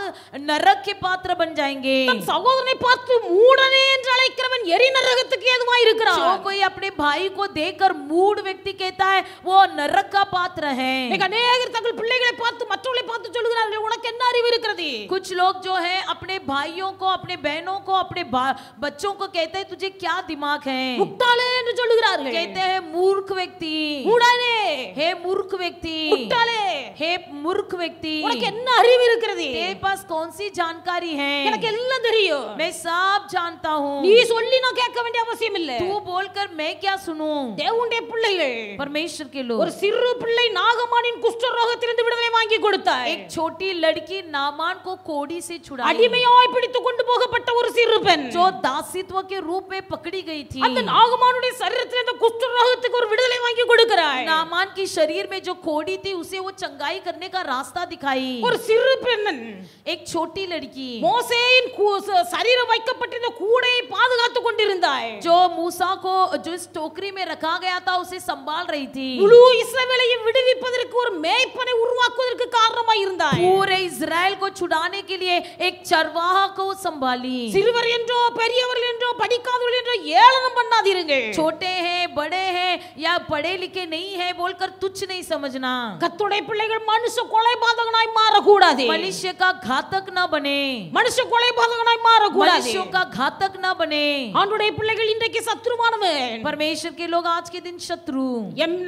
Speaker 2: नरक के पात्र बन जाएंगे.
Speaker 1: தன் சகோதரனை பார்த்து மூடனே என்று அழைக்கிறவன் எரி நரகத்துக்கு ஏதுவாய் இருக்கிறான்.
Speaker 2: जो कोई अपने भाई को देखकर मूढ़ व्यक्ति कहता है वो नरक का पात्र है.
Speaker 1: இன்னைக்கு அநேகர் தங்கள் பிள்ளைகளை பார்த்து மற்றவர்களை பார்த்து சொல்கிறார்கள் உனக்கு என்ன அறிவு இருக்கிறது.
Speaker 2: कुछ लोग जो है अपने भाइयों को, अपने बहनों को, अपने बच्चों को कहते हैं तुझे क्या दिमाग है.
Speaker 1: முட்டாளே என்று சொல்கிறார்கள்.
Speaker 2: कहते हैं मूर्ख व्यक्ति.
Speaker 1: மூடனே,
Speaker 2: हे मूर्ख व्यक्ति,
Speaker 1: முட்டாளே,
Speaker 2: हे मूर्ख व्यक्ति,
Speaker 1: உனக்கு என்ன அறிவு இருக்கிறது.
Speaker 2: तेरे पास कौन सी जानकारी है.
Speaker 1: எனக்கு எல்லாம் தெரியும்.
Speaker 2: मैं सब जानता हूँ.
Speaker 1: நீ சொல்லி நான் கேட்க வேண்டிய அவசியம் இல்லை.
Speaker 2: तू बोलकर मैं क्या सुनूं.
Speaker 1: தேவனுடைய பிள்ளைகள்,
Speaker 2: परमेश्वर के लोग,
Speaker 1: ஒரு சிறு பிள்ளை நாகமானின் குஷ்டரோகத்திலிருந்து விடுதலை வாங்கி கொடுத்தார்.
Speaker 2: एक छोटी लड़की नामान को कोड़ी से छुड़ाई.
Speaker 1: அடிமையாய் பிடித்து கொண்டு போகப்பட்ட ஒரு சிறு பெண்
Speaker 2: जो दासित्व के रूप में पकड़ी गई थी.
Speaker 1: அந்த நாகமானுடைய சரீரத்தில் இந்த குஷ்டரோகத்துக்கு ஒரு விடுதலை வாங்கி கொடுக்கிறார்.
Speaker 2: नामान की शरीर में जो कोड़ी थी उसे वो चंगाई करने का रास्ता दिखाई.
Speaker 1: ஒரு சிறு பெண்ணன்
Speaker 2: एक छोटी लड़की
Speaker 1: மோசேயின் சரீரம் வைக்கப்பட்டிருந்த கூடையை பாதுகாத்துக் கொண்டிருந்தாள்.
Speaker 2: जो मूसा को जो इस टोकरी में रखा गया था उसे संभाल रही थी.
Speaker 1: முழு இஸ்ரவேலையும் விடுவிப்பதற்கு ஒரு மேய்ப்பனை உருவாக்குவதற்கு காரணமாய் இருந்தாள்.
Speaker 2: पूरे इजराइल को छुड़ाने के लिए एक चरवाहा को संभाली.
Speaker 1: சிறுவர் என்றோ பெரியவர்கள் என்றோ படிக்காதவர்கள் என்றோ ஏளனம் பண்ணாதீர்கள்.
Speaker 2: छोटे हैं, बड़े हैं या पढ़े लिखे नहीं है बोलकर तुच्छ नहीं समझना.
Speaker 1: கர்த்தருடைய பிள்ளைகள் மனுஷ கொலைபாதகனாய் மாறக்கூடாது.
Speaker 2: मनुष्य का घातक न बने.
Speaker 1: மனுஷ கொலைபாதகனாய் மாறக்கூடாது.
Speaker 2: मनुष्यों का घातक न बने.
Speaker 1: ஆண்டவருடைய பிள்ளைகள் இன்றைக்கு சத்துருவானவன்.
Speaker 2: परमेश्वर के लोग आज के दिन शत्रु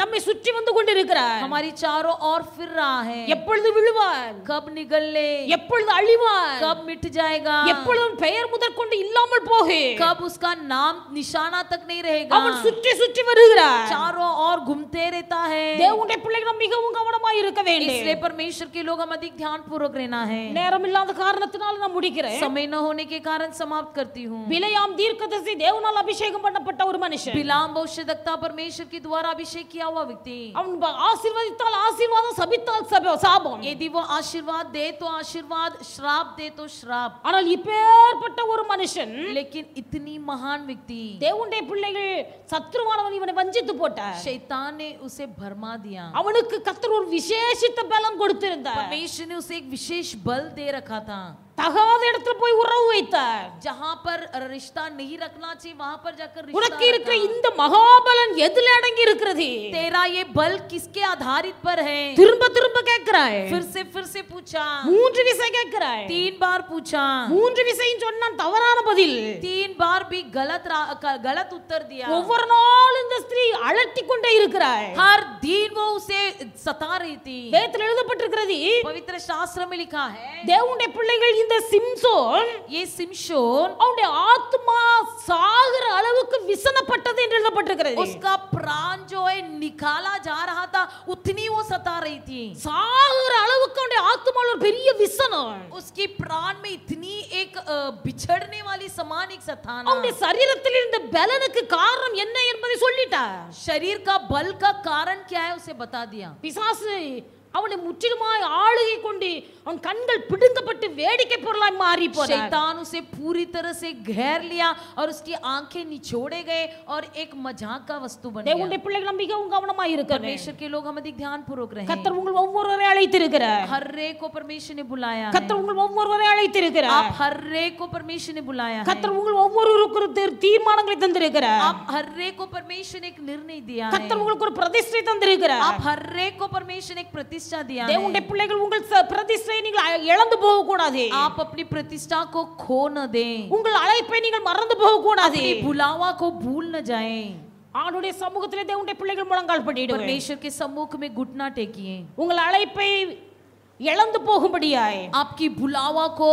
Speaker 1: நம்மை சுற்றி வந்து கொண்டிருக்கிறார்.
Speaker 2: हमारी चारों ओर फिर रहा है.
Speaker 1: எப்பொழுது விழு விடுவான்,
Speaker 2: कब निगल ले,
Speaker 1: எப்பொழுது அழிவான்,
Speaker 2: कब मिट जाएगा,
Speaker 1: எப்பொழுது பெயர் முதற்கொண்டு இல்லாமல் போகும்,
Speaker 2: कब उसका नाम निशाना तक नहीं रहेगा,
Speaker 1: அவன் சுற்றி சுற்றி வருகிறான்.
Speaker 2: चारों ओर घूमते रहता है।
Speaker 1: தேவனுடைய பிள்ளைகள் மிகவும் கவனமாய் இருக்க வேண்டும்.
Speaker 2: इसलिए परमेश्वर के लोग हम अधिक ध्यान पूर्वक रहना है।
Speaker 1: நேரம் இல்லாத காரணத்தினால நான் முடிக்கிறேன்.
Speaker 2: समय न होने के कारण समाप्त करती हूँ।
Speaker 1: பிலேயாம் தீர்க்கதரிசி தேவனால் அபிஷேகம் பண்ணப்பட்ட ஒரு மனுஷன்.
Speaker 2: बिलाम भविष्यद्वक्ता परमेश्वर के द्वारा अभिषेक किया हुआ व्यक्ति,
Speaker 1: அவன் ஆசீர்வதித்தால் ஆசீர்வாதம், சபித்தால் சாபம்.
Speaker 2: यदि वो आशीर्वाद दे तो आशीर्वाद, श्राप दे तो श्राप।
Speaker 1: ஆனால் இப்பேற்பட்ட ஒரு மனுஷன்,
Speaker 2: लेकिन इतनी महान व्यक्ति,
Speaker 1: தேவனுடைய பிள்ளைகள் சத்ருவானவன் இவனை வஞ்சித்து போட்டார்.
Speaker 2: शैतान ने उसे भरमा दिया।
Speaker 1: அவனுக்கு கர்த்தர் ஒரு விசேஷித்த பலம் கொடுத்திருந்தார்.
Speaker 2: परमेश्वर ने उसे एक विशेष बल दे रखा था।
Speaker 1: தகாத இடத்துல போய் உறவு வைத்தார்.
Speaker 2: जहाँ पर रिश्ता नहीं रखना चाहिए वहाँ पर जाकर रिश्ता
Speaker 1: உனக்கு இருக்கிற
Speaker 2: रखा।
Speaker 1: இந்த மகாபலன் எதுல அடங்கி இருக்கிறது?
Speaker 2: तेरा ये बल किसके आधारित पर है?
Speaker 1: திரும்ப திரும்ப கேட்கிறாய்.
Speaker 2: फिर से पूछा,
Speaker 1: 3 விசை கேட்கிறாய்.
Speaker 2: 3 बार पूछा,
Speaker 1: 3 விசையும் சொன்னான் தவறான பதில்.
Speaker 2: 3 बार भी गलत उत्तर दिया।
Speaker 1: ஒவ்வொரு நாள் இந்த ஸ்திரீ அலட்டி கொண்டே இருக்கிறாய்.
Speaker 2: हर दिन वो उसे सता रही थी।
Speaker 1: வேதத்தில் எழுதப்பட்டிருக்கிறது,
Speaker 2: पवित्र शास्त्र में लिखा है,
Speaker 1: தேவனுடைய பிள்ளைகள் இந்த சிம்சோன்,
Speaker 2: ये सिमशोन,
Speaker 1: அவனுடைய ஆத்மா சாகிற அளவுக்கு விசனப்பட்டது என்று எழுதப்பட்டிருக்கிறது.
Speaker 2: उसका प्राण जो है निकाला जा रहा था, उतनी वो सता रही थी।
Speaker 1: சாகிற அளவுக்கு அவனுடைய ஆத்மால ஒரு பெரிய விசனம்.
Speaker 2: उसकी प्राण में इतनी एक बिछड़ने वाली समान एक सताना।
Speaker 1: அவனுடைய சரீரத்தில் இருந்த பலனுக்கு காரணம் என்ன என்பதை சொல்லிட்டா.
Speaker 2: शरीर का बल का कारण क्या है उसे बता दिया।
Speaker 1: பிசாசு அவனை முற்றிலுமாய் ஆளுகை கொண்டு அவன் கண்கள் பிடுங்கப்பட்டு வேடிக்கை பொருளாய் மாறி போனான்.
Speaker 2: शैतान उसे पूरी तरह से घेर लिया और उसकी आंखें निचोड़े गए और एक मजाक का वस्तु बन गया।
Speaker 1: தேவனுடைய பிள்ளைகள் மிகவும் கவனமாய் இருக்கணும்.
Speaker 2: परमेश्वर के लोग हम अधिक ध्यान पूर्वक रहें।
Speaker 1: கர்த்தர் உங்கள் ஒவ்வொருவரை அழைத்திருக்கிறார்.
Speaker 2: हर एक को परमेश्वर ने बुलाया है।
Speaker 1: கர்த்தர் உங்கள் ஒவ்வொருவரை அழைத்திருக்கிறார்.
Speaker 2: आप हर एक को परमेश्वर ने बुलाया है।
Speaker 1: கர்த்தர் உங்கள் ஒவ்வொருவருக்கும் தீர்மானங்களை தந்திருக்கிறார்.
Speaker 2: आप हर एक को परमेश्वर ने एक निर्णय दिया है।
Speaker 1: கர்த்தர் உங்களுக்கு ஒரு பிரதிஷ்டை தந்திருக்கிறார்.
Speaker 2: आप हर एक को परमेश्वर ने एक प्रतिष्ठा दिया है।
Speaker 1: தேவனுடைய பிள்ளைகள் உங்கள் பிரதிஷ்டையை நீங்கள் இழந்து போக கூடாது.
Speaker 2: आप अपनी प्रतिष्ठा को खो न दें।
Speaker 1: உங்கள் அழைப்பை நீங்கள் மறந்து போக கூடாது.
Speaker 2: अपनी बुलावा को भूल न जाएं।
Speaker 1: ஆண்டுடைய சமூகத்திலே தேவனுடைய பிள்ளைகள் முழங்கால் படியிடுங்கள்.
Speaker 2: परमेश्वर के सम्मुख में घुटना टेकिए।
Speaker 1: உங்கள் அழைப்பை இழந்து போகும்படியாய்,
Speaker 2: आपकी बुलावा को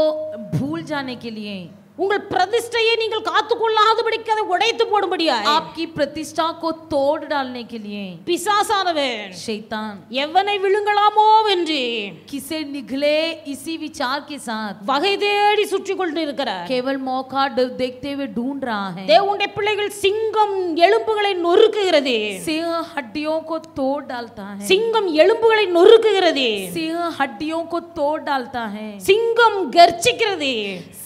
Speaker 2: भूल जाने के लिए,
Speaker 1: உங்கள் பிரதிஷ்டையை நீங்கள் காத்துக்கொள்ளாதபடிக்கு அதை உடைத்து போடும்படியாய்,
Speaker 2: आपकी प्रतिष्ठा को तोड़ डालने के लिए
Speaker 1: பிசாசானவன்
Speaker 2: शैतान
Speaker 1: எவனை விழுங்கலாமோ என்று
Speaker 2: किसे निगले इसी विचार के साथ
Speaker 1: வகை தேடி சுற்றி கொண்டு இருக்கிறார்.
Speaker 2: केवल मौका देखते हुए ढूंढ रहा है।
Speaker 1: தேவனுடைய பிள்ளைகள் சிங்கம் எலும்புகளை நொறுக்குகிறது.
Speaker 2: सिंह हड्डियों को तोड़ डालता है।
Speaker 1: சிங்கம் எலும்புகளை நொறுக்குகிறது.
Speaker 2: सिंह हड्डियों को तोड़ डालता है।
Speaker 1: சிங்கம் கர்ச்சிக்கிறது.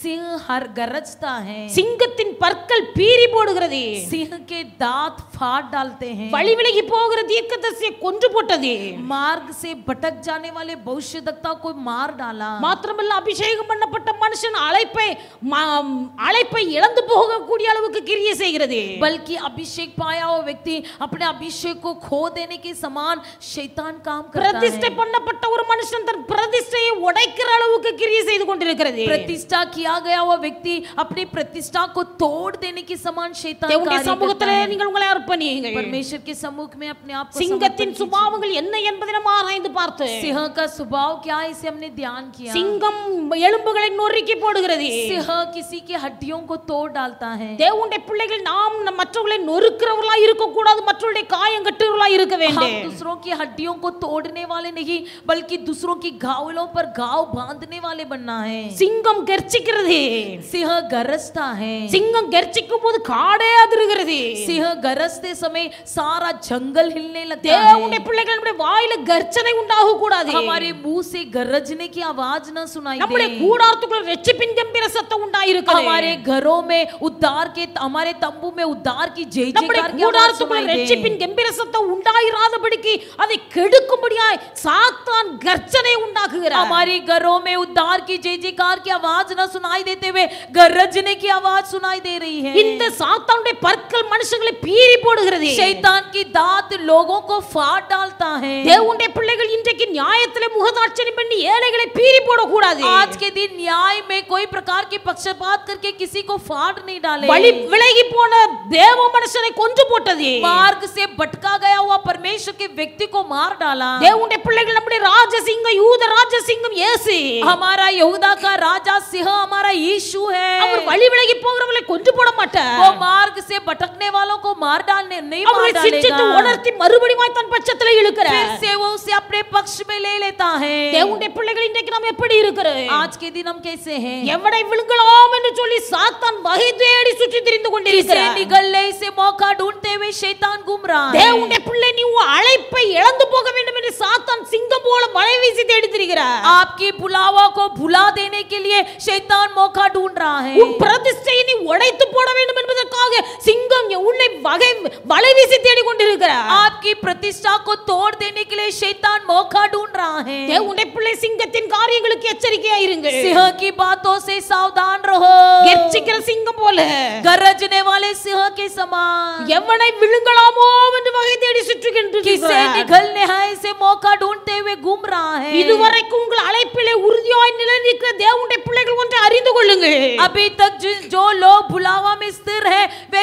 Speaker 2: सिंह हर गरजता है।
Speaker 1: சிங்கத்தின் பற்கள் பீறி போடுகிறது.
Speaker 2: सिंह के दांत फाड़ डालते हैं।
Speaker 1: வழி விலகி போகிற தீர்க்கதரிசியை கொன்று போட்டது.
Speaker 2: मार्ग से भटक जाने वाले भविष्यद्वक्ता को मार डाला।
Speaker 1: மாத்திரமல்ல, அபிஷேகம் பண்ணப்பட்ட மனுஷன் அழைப்பை இழந்து போகக்கூடிய அளவுக்கு கிரியை செய்கிறது.
Speaker 2: बल्कि अभिषेक पाया हुआ व्यक्ति अपने अभिषेक को खो देने के समान शैतान काम करता
Speaker 1: பிரதிஷ்டை
Speaker 2: है।
Speaker 1: பண்ணப்பட்ட ஒரு மனுஷன் தன் பிரதிஷ்டையை உடைக்கிற அளவுக்கு கிரியை செய்து கொண்டிருக்கிறது.
Speaker 2: प्रतिष्ठा किया गया हुआ व्यक्ति अपनी प्रतिष्ठा को तोड़ देने के समान शैतान
Speaker 1: தேவனுடைய
Speaker 2: कार्य करता
Speaker 1: சமூகத்திலே
Speaker 2: है।
Speaker 1: நீங்கள் உங்களை அர்ப்பணியுங்கள்.
Speaker 2: परमेश्वर के सम्मुख में अपने आप को
Speaker 1: சிங்கத்தின்
Speaker 2: समर्पण
Speaker 1: சுபாவங்கள் என்ன என்பதை நாம் ஆராய்ந்து பார்த்து,
Speaker 2: कीजिए। सिंह का स्वभाव क्या है इसे हमने ध्यान किया।
Speaker 1: சிங்கம் எலும்புகளை நொறுக்கி போடுகிறது.
Speaker 2: सिंह किसी की हड्डियों को तोड़ डालता है।
Speaker 1: தேவனுடைய பிள்ளைகள் நாம் மற்றவர்களை நொறுக்கிறவர்களா இருக்க கூடாது, மற்றவருடைய காயம் கட்டுறவர்களா இருக்க
Speaker 2: हम
Speaker 1: வேண்டும்.
Speaker 2: दूसरों की हड्डियों को तोड़ने वाले नहीं बल्कि दूसरों की घावों पर घाव बांधने वाले बनना है।
Speaker 1: சிங்கம் கர்ச்சிக்கிறது.
Speaker 2: सिंह गरजता है।
Speaker 1: சிங்கம் கர்ச்சிக்கும் போது காடே அதிருகிறது.
Speaker 2: सिंह गरजते समय सारा जंगल हिलने लगता
Speaker 1: தேவனுடைய
Speaker 2: है।
Speaker 1: பிள்ளைகள் நம்முடைய வாயில கர்ச்சனை உண்டாக கூடாது.
Speaker 2: हमारे मुंह से गरजने की आवाज न सुनाई
Speaker 1: நம்முடைய
Speaker 2: दे।
Speaker 1: கூடாரத்துக்குள்ள ரெட்சிப்பின் கம்பீர சத்தம் உண்டாயிருக்கிறது.
Speaker 2: हमारे घरों में उद्धार के, हमारे तंबू में उद्धार की जय
Speaker 1: நம்முடைய
Speaker 2: जयकार की आवाज
Speaker 1: கூடாரத்துக்குள்ள
Speaker 2: सुनाई दे।
Speaker 1: ரெட்சிப்பின் கம்பீர சத்தம் உண்டாயிராதபடிக்கு அதை கெடுக்கும்படியாய் சாத்தான் கர்ச்சனை உண்டாக்குகிறார்.
Speaker 2: हमारे हमारी घरों में उद्धार की जय जयकार की आवाज न सुनाई देते हुए गरजने की आवाज सुनाई दे रही है।
Speaker 1: இந்த சாத்தானுடைய பற்கள் மனுஷங்களை பீறி போடுகிறது.
Speaker 2: शैतान की दांत लोगों को फाड़ डालता है।
Speaker 1: தேவனுடைய பிள்ளைகள் இன்றைக்கு நியாயத்திலே முகதாட்சணியம் பண்ணி ஏழைகளை பீறி போட கூடாது.
Speaker 2: आज के दिन न्याय में कोई प्रकार की पक्षपात करके किसी को फाड़ नहीं डाले।
Speaker 1: வழி விலகி போன தேவ மனுஷனை கொன்று போட்டது.
Speaker 2: मार्ग से भटका गया हुआ परमेश्वर के व्यक्ति को मार डाला।
Speaker 1: தேவனுடைய பிள்ளைகள் நம்முடைய ராஜசிங்கம் யூத ராஜசிங்கம் இயேசு.
Speaker 2: हमारा यहूदा का राजा सिंह हमारा यीशु है।
Speaker 1: அவர் வழி விலகி போகிறவங்களை கொன்று போட மாட்டார்.
Speaker 2: वो मार्ग से भटकने वालों को मार डालने नहीं मार डालेगा।
Speaker 1: சிற்றிட்டு உணர்த்தி மறுபடியும் தன் பட்சத்திலே இழுக்கிறார்.
Speaker 2: फिर से वो उसे अपने पक्ष में ले लेता है।
Speaker 1: தேவனுடைய பிள்ளைகள் இன்றைக்கு நாம் எப்படி இருக்கிறோம்?
Speaker 2: आज के दिन हम कैसे हैं?
Speaker 1: எவனை விழுங்கலாம் என்று சொல்லி சாத்தான் வகை தேடி சுற்றி திரிந்து கொண்டிருக்கிறார்.
Speaker 2: निगलने से मौका ढूंढते हुए शैतान घूम रहा है।
Speaker 1: தேவனுடைய பிள்ளை நீ உன் அழைப்பை இழந்து போக வேண்டும் என்று சாத்தான் சிங்கம் போல வலை வீசி தேடி திரிகிறார்.
Speaker 2: आपकी बुलावा को भुला देने के लिए शैतान मौका ढूंढ रहा है।
Speaker 1: உன் பிரதிஷ்டையை நீ உடைத்து போட வேண்டும் என்பதற்காக சிங்கம் உன்னை வலை வீசி தேடி கொண்டிருக்கிறார்.
Speaker 2: आपकी प्रतिष्ठा को तोड़ देने के लिए शैतान मौका ढूंढ रहा है।
Speaker 1: தேவனுடைய பிள்ளை சிங்கத்தின் காரியங்களுக்கு எச்சரிக்கையா இருங்கள்.
Speaker 2: सिंह की बातों से सावधान रहो।
Speaker 1: கர்ச்சிக்கிற சிங்கம் போல
Speaker 2: गरजने वाले सिंह के समान
Speaker 1: எவனை விழுங்கலாமோ என்று வகை தேடி சுற்றுகின்றது.
Speaker 2: किसे निगलने है इसे मौका ढूंढते हुए घूम रहा है।
Speaker 1: இதுவரைக்கும் உங்கள் அழைப்பிலே உறுதியாய் நிலைநிற்கிற தேவனுடைய பிள்ளைகள் ஒன்றை அறிந்து கொள்ளுங்கள்.
Speaker 2: अभी तक जो लोग बुलावा में स्थिर है वे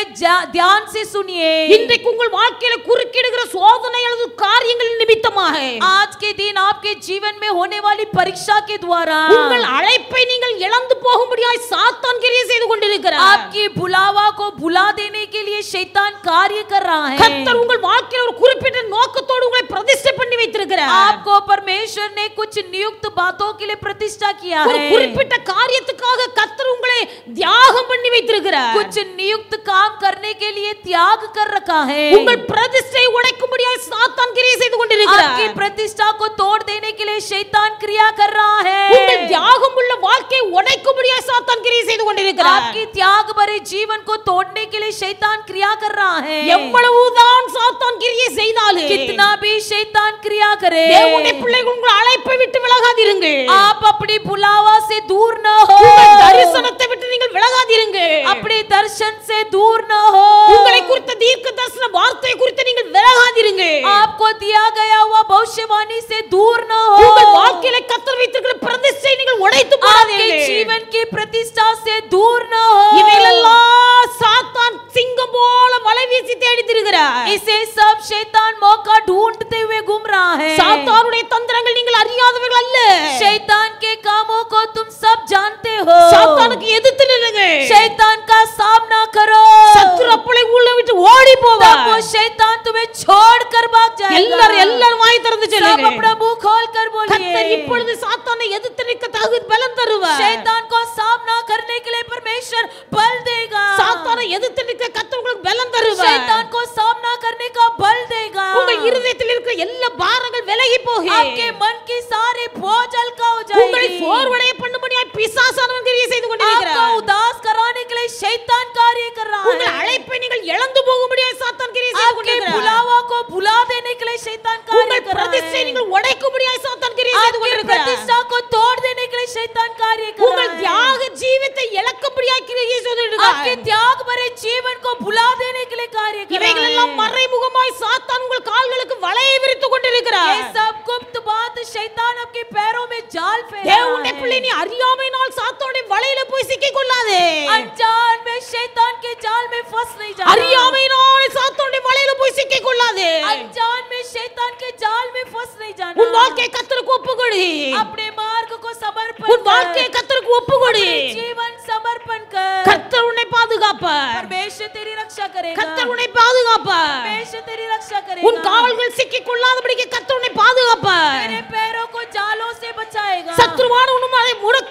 Speaker 2: ध्यान से सुनिए।
Speaker 1: இன்றைக்கு உங்கள் வாழ்க்கையில குறுக்கிடுகிற சோதனை அல்லது காரியங்கள் நிமித்தமாக
Speaker 2: आज के दिन आपके जीवन में होने वाली परीक्षा के द्वारा
Speaker 1: உங்கள் அழைப்பை நீங்கள் இழந்து போகும்படியாய் சாத்தான் கிரியை செய்து கொண்டிருக்கிறார்.
Speaker 2: आपकी बुलावा को भुला देने के लिए शैतान कार्य कर रहा है।
Speaker 1: கர்த்தர் உங்கள் வாழ்க்கையில ஒரு குறிப்பிட்ட நோக்கத்தோடு உங்களை பிரதிஷ்டை பண்ணி வைத்திருக்கிறார்.
Speaker 2: आपको परमेश्वर ने कुछ नियुक्त बातों के लिए प्रतिष्ठा किया
Speaker 1: ஒரு
Speaker 2: है।
Speaker 1: குறிப்பிட்ட காரியத்துக்காக கர்த்தர் உங்களை தியாகம் பண்ணி வைத்திருக்கிறார்.
Speaker 2: कुछ नियुक्त काम करने के लिए त्याग कर रखा है।
Speaker 1: உங்கள் பிரதிஷ்டை உடைக்கும்படியாய் சாத்தான் கிரியை செய்து கொண்டிருக்கிறார்.
Speaker 2: आपकी प्रतिष्ठा को तोड़ देने के लिए शैतान क्रिया कर रहा है।
Speaker 1: உங்கள் தியாகம் உள்ள வாழ்க்கையை உடைக்கும்படியாய் சாத்தான் கிரியை செய்து கொண்டிருக்கிறார்.
Speaker 2: आपकी त्याग भरे जीवन को तोड़ने के लिए शैतान क्रिया कर रहा है।
Speaker 1: எவ்வளவுதான் சாத்தான் கிரியை செய்தாலும்
Speaker 2: कितना भी शैतान क्रिया करे
Speaker 1: தேவனுடைய பிள்ளைகள் உங்கள் அழைப்பை விட்டு விலகாதீருங்கள்.
Speaker 2: आप अपनी बुलावा से दूर न हो।
Speaker 1: உங்கள் தரிசனத்தை விட்டு நீங்கள் விலகாதீருங்கள்.
Speaker 2: अपने दर्शन से दूर न हो।
Speaker 1: உங்களை குறித்த தீர்க்க தரிசன வார்த்தை குறித்து நீங்கள் விலகாதீருங்கள்.
Speaker 2: आपको दिया गया हुआ भविष्यवाणी से दूर न हो।
Speaker 1: உங்கள் வாழ்க்கையில கர்த்தர் வைத்திருக்கிற பிரதிஷ்டை நீங்கள் உடைத்து
Speaker 2: आपके
Speaker 1: போடாதீர்கள்.
Speaker 2: जीवन की प्रतिष्ठा से दूर न हो।
Speaker 1: இவைகளெல்லாம் சாத்தான் சிங்கம் போல வலை வீசி தேடி திரிகிறார்.
Speaker 2: इसे सब शैतान मौका ढूंढते हुए घूम रहा है।
Speaker 1: சாத்தானுடைய தந்திரங்கள் நீங்கள் அறியாதவர்கள் அல்ல.
Speaker 2: शैतान के कामों को तुम सब जानते हो।
Speaker 1: சாத்தானுக்கு எதிர்த்து நில்லுங்கள்.
Speaker 2: शैतान का सामना करो।
Speaker 1: சத்துரு அப்பளை உள்ள விட்டு ஓடி
Speaker 2: तब
Speaker 1: போவார்.
Speaker 2: वो शैतान तुम्हें छोड़कर भाग जाएगा।
Speaker 1: எல்லாரும் வாய் திறந்து
Speaker 2: सब
Speaker 1: சொல்லுங்க.
Speaker 2: अपना मुंह खोल कर
Speaker 1: கர்த்தர்
Speaker 2: बोलिए।
Speaker 1: இப்பொழுது சாத்தானை எதிர்த்து நிற்க தகுதி பலன் தருவார்.
Speaker 2: शैतान को सामना करने के लिए परमेश्वर बल देगा।
Speaker 1: சாத்தானை எதிர்த்து நிற்க கர்த்தர் உங்களுக்கு பலன் தருவார்.
Speaker 2: शैतान को सामना करने का बल देगा।
Speaker 1: உங்கள் இருதயத்தில் இருக்கிற எல்லா பாரங்கள் விலகி போகும்.
Speaker 2: आपके मन की सारी बोझ हल्का हो
Speaker 1: உங்களை
Speaker 2: जाएगी।
Speaker 1: சோர்வடைய பண்ணும்படியாய் பிசாசானவன் கிரியை செய்து
Speaker 2: आपको
Speaker 1: கொண்டிருக்கிறார்.
Speaker 2: उदास कराने के लिए शैतान कार्य कर रहा
Speaker 1: உங்கள்
Speaker 2: है।
Speaker 1: அழைப்பை நீங்கள் இழந்து போகும்படியாய் சாத்தான் கிரியை செய்து
Speaker 2: आपके
Speaker 1: கொண்டிருக்கிறார்.
Speaker 2: बुलावा को भुला देने के लिए शैतान कार्य
Speaker 1: உங்கள்
Speaker 2: कर रहा
Speaker 1: பிரதிஷ்டை
Speaker 2: है।
Speaker 1: நீங்கள் உடைக்கும்படியாய் சாத்தான் கிரியை செய்து
Speaker 2: आपकी
Speaker 1: கொண்டிருக்கிறார்.
Speaker 2: प्रतिष्ठा को तोड़ देने के लिए शैतान कार्य कर
Speaker 1: உங்கள்
Speaker 2: रहा है।
Speaker 1: தியாக ஜீவித்தை இழக்கும்படியாய் கிரியை செய்து
Speaker 2: आपके
Speaker 1: கொண்டிருக்கிறார்.
Speaker 2: त्याग भरे जीवन को भुला देने के लिए कार्य कर रहा
Speaker 1: இவைகளெல்லாம்
Speaker 2: है।
Speaker 1: மறைமுகமாய் சாத்தான் உங்கள் கால்களுக்கு வலையை விரித்துக் கொண்டிருக்கிறார்.
Speaker 2: ये सब गुप्त बात शैतान आपके पैरों में जाल फैला
Speaker 1: தேவனுடைய பிள்ளை
Speaker 2: है।
Speaker 1: நீ அறியாமையினால் சாத்தானுடைய வலையில போய் சிக்கிக் கொள்ளாதே.
Speaker 2: अनजान में शैतान के जाल में फंस नहीं जाना।
Speaker 1: அறியாமையினால் சாத்தானுடைய வலையில போய் சிக்கிக் கொள்ளாதே.
Speaker 2: अनजान में शैतान के जाल में फंस नहीं जाना।
Speaker 1: உன் வாழ்க்கையை கர்த்தருக்கு ஒப்புக்கொடு.
Speaker 2: अपने मार्ग को समर्पण
Speaker 1: உன் வாழ்க்கையை கர்த்தருக்கு ஒப்புக்கொடு.
Speaker 2: अपने जीवन समर्पण कर।
Speaker 1: கர்த்தர் உன்னை பாதுகாப்பார்.
Speaker 2: परमेश्वर तेरी रक्षा करेगा।
Speaker 1: கர்த்தர் உன்னை பாதுகாப்பார்.
Speaker 2: परमेश्वर तेरी रक्षा
Speaker 1: உன்
Speaker 2: करेगा।
Speaker 1: கால்கள் சிக்கிக் கொள்ளாதபடிக்கு கர்த்தர் உன்னை பாதுகாப்பார்.
Speaker 2: तेरे पैरों को जालों से बचाएगा।
Speaker 1: சத்துருவான உன்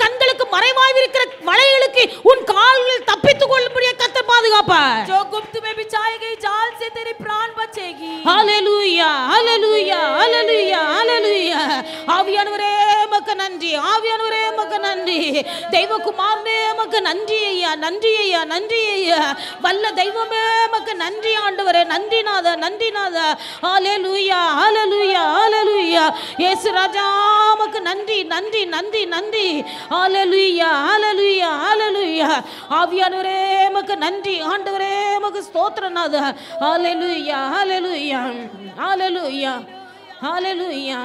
Speaker 1: கண்களுக்கு மறைவாய் இருக்கிற வலைகளுக்கு உன் கால்கள் தப்பித்துக் கொள்ளும்படியாக கர்த்தர் பாதுகாப்பார்.
Speaker 2: जो गुप्त में बिछाई गई जाल से तेरी प्राण बचेगी।
Speaker 1: ஹalleluya ஹalleluya ஹalleluya ஹalleluya. ஆவியானவரே உமக்கு நன்றி. ஆவியானவரே உமக்கு நன்றி. தெய்வகுமாரனே உமக்கு நன்றி ஐயா, நன்றி ஐயா, நன்றி ஐயா. வல்ல தெய்வமே உமக்கு நன்றி ஆண்டவரே, நன்றி நாதா, நன்றி நாதா. ஹல்லேலூயா, ஹல்லேலூயா, ஹல்லேலூயா. இயேசு ராஜா உமக்கு நன்றி, நன்றி, நன்றி, நன்றி. ஹல்லேலூயா, ஹல்லேலூயா, ஹல்லேலூயா. ஆவியானவரே உமக்கு நன்றி ஆண்டவரே, உமக்கு ஸ்தோத்திரம் நாதா. ஹல்லேலூயா, ஹல்லேலூயா, ஹல்லேலூயா, ஹல்லேலூயா.